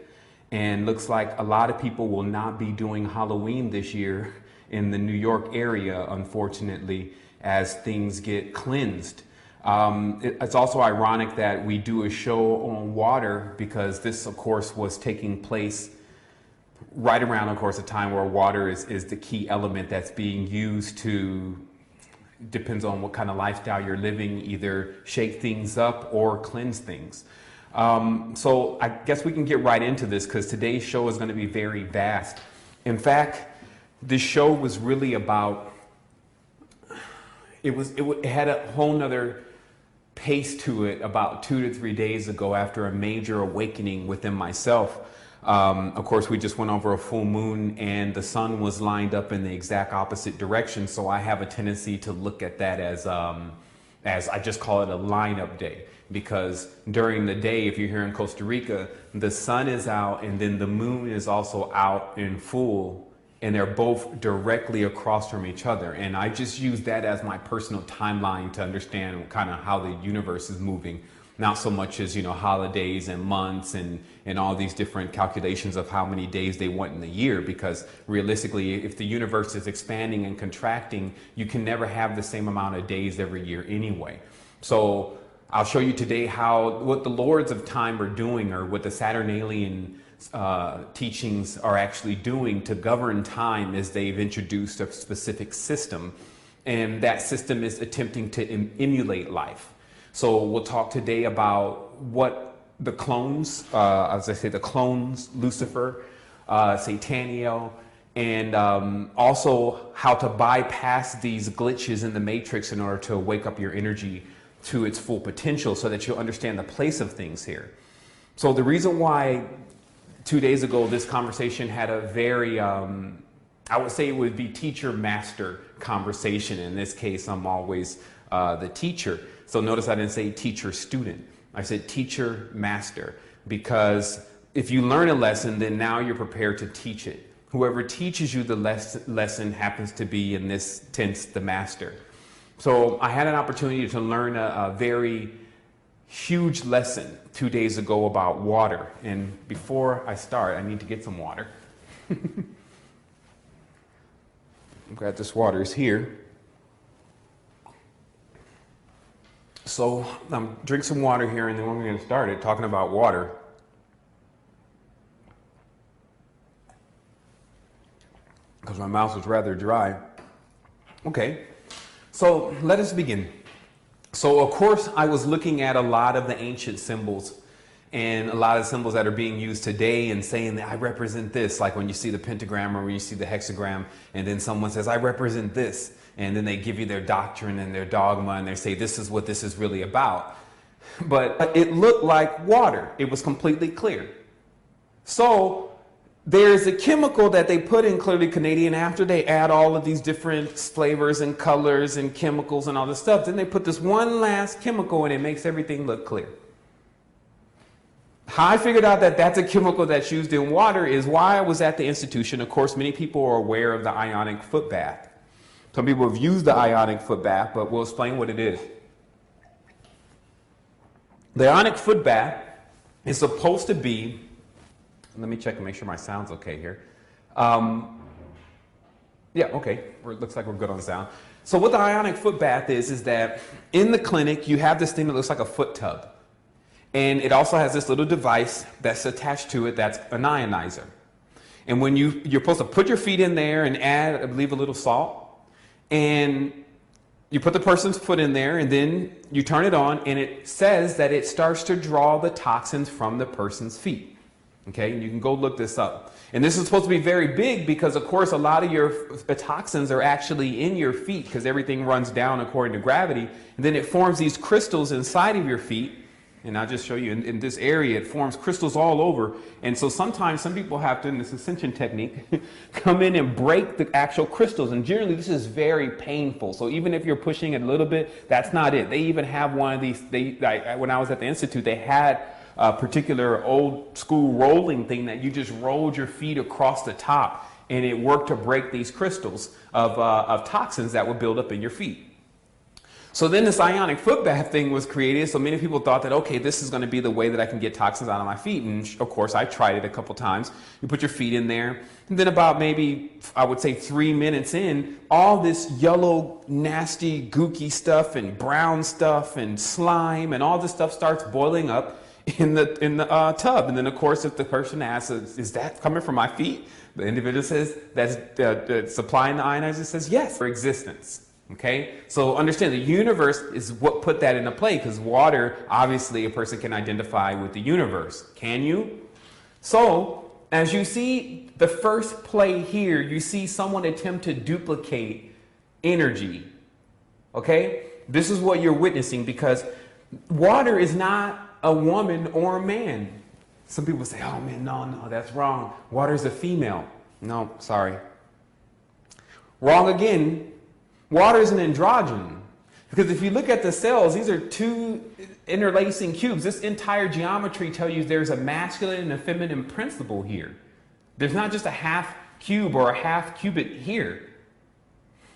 and looks like a lot of people will not be doing Halloween this year in the New York area, unfortunately, as things get cleansed. It's also ironic that we do a show on water, because this, of course, was taking place right around, of course, a time where water is the key element that's being used to, depends on what kind of lifestyle you're living, either shake things up or cleanse things. So I guess we can get right into this, because today's show is going to be very vast. In fact, this show was really about, it had a whole nother pace to it about 2 to 3 days ago, after a major awakening within myself. Of course, we just went over a full moon, and the sun was lined up in the exact opposite direction. So I have a tendency to look at that as I just call it a lineup day, because during the day, if you're here in Costa Rica, the sun is out and then the moon is also out in full, and they're both directly across from each other. And I just use that as my personal timeline to understand kind of how the universe is moving. Not so much as, holidays and months and all these different calculations of how many days they want in the year, because realistically, if the universe is expanding and contracting, you can never have the same amount of days every year anyway. So I'll show you today what the lords of time are doing, or what the Saturnalian teachings are actually doing to govern time, as they've introduced a specific system, and that system is attempting to emulate life. So we'll talk today about what the clones, as I say, the clones, Lucifer, Sataniel, and also how to bypass these glitches in the matrix in order to wake up your energy to its full potential, so that you'll understand the place of things here. So the reason why 2 days ago this conversation had a very, I would say it would be teacher-master conversation. In this case, I'm always the teacher. So notice I didn't say teacher-student. I said teacher-master, because if you learn a lesson, then now you're prepared to teach it. Whoever teaches you the lesson happens to be, in this tense, the master. So I had an opportunity to learn a very huge lesson 2 days ago about water. And before I start, I need to get some water. I'm glad this water is here. So drink some water here, and then we're going to start it talking about water. Because my mouth was rather dry. Okay, so let us begin. So of course, I was looking at a lot of the ancient symbols, and a lot of symbols that are being used today, and saying that I represent this, like when you see the pentagram or when you see the hexagram, and then someone says, I represent this. And then they give you their doctrine and their dogma, and they say, this is what this is really about. But it looked like water. It was completely clear. So there's a chemical that they put in Clearly Canadian after they add all of these different flavors and colors and chemicals and all this stuff. Then they put this one last chemical, and it makes everything look clear. How I figured out that that's a chemical that's used in water is why I was at the institution. Of course, many people are aware of the ionic foot bath. Some people have used the ionic foot bath, but we'll explain what it is. The ionic foot bath is supposed to be, let me check and make sure my sound's okay here. Yeah, okay, it looks like we're good on sound. So what the ionic foot bath is that in the clinic, you have this thing that looks like a foot tub. And it also has this little device that's attached to it that's an ionizer. And when you're supposed to put your feet in there and add, I believe, a little salt. And you put the person's foot in there and then you turn it on and it says that it starts to draw the toxins from the person's feet. Okay, and you can go look this up. And this is supposed to be very big because, of course, a lot of your toxins are actually in your feet because everything runs down according to gravity. And then it forms these crystals inside of your feet. And I'll just show you in this area, it forms crystals all over. And so sometimes some people have to, in this Ascension technique, come in and break the actual crystals. And generally this is very painful. So even if you're pushing it a little bit, that's not it. They even have one of these, when I was at the Institute, they had a particular old school rolling thing that you just rolled your feet across the top. And it worked to break these crystals of toxins that would build up in your feet. So then this ionic foot bath thing was created. So many people thought that, okay, this is going to be the way that I can get toxins out of my feet. And of course, I tried it a couple times. You put your feet in there. And then about maybe, I would say 3 minutes in, all this yellow, nasty, gooky stuff and brown stuff and slime and all this stuff starts boiling up in the tub. And then, of course, if the person asks, is that coming from my feet? The individual says, that's supplying the ionizer, says yes, for existence. Okay, so understand the universe is what put that into play, because water, obviously a person can identify with the universe. Can you? So as you see the first play here, you see someone attempt to duplicate energy. Okay, this is what you're witnessing, because water is not a woman or a man. Some people say, oh man, no, that's wrong. Water is a female. No, sorry. Wrong again. Water is an androgen, because if you look at the cells, these are two interlacing cubes. This entire geometry tells you there's a masculine and a feminine principle here. There's not just a half cube or a half cubit here.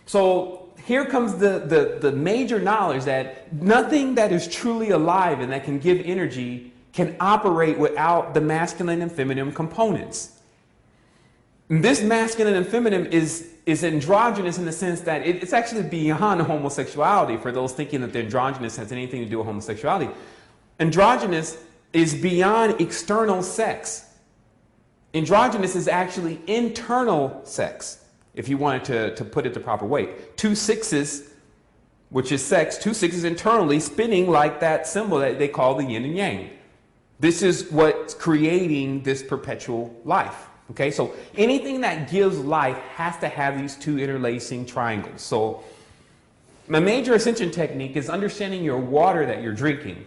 So here comes the major knowledge that nothing that is truly alive and that can give energy can operate without the masculine and feminine components. This masculine and feminine is androgynous in the sense that it's actually beyond homosexuality, for those thinking that the androgynous has anything to do with homosexuality. Androgynous is beyond external sex. Androgynous is actually internal sex, if you wanted to put it the proper way. 2 sixes, which is sex, 2 sixes internally spinning like that symbol that they call the yin and yang. This is what's creating this perpetual life. Okay, so anything that gives life has to have these two interlacing triangles. So my major Ascension technique is understanding your water that you're drinking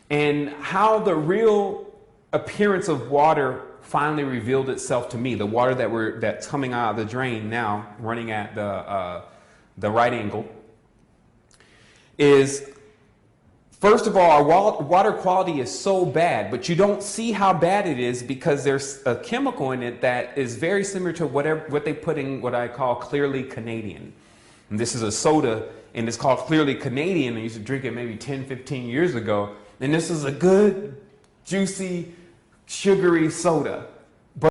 and how the real appearance of water finally revealed itself to me. The water that's coming out of the drain now, running at the right angle, is, first of all, our water quality is so bad, but you don't see how bad it is because there's a chemical in it that is very similar to what they put in what I call Clearly Canadian. And this is a soda, and it's called Clearly Canadian. I used to drink it maybe 10, 15 years ago. And this is a good, juicy, sugary soda.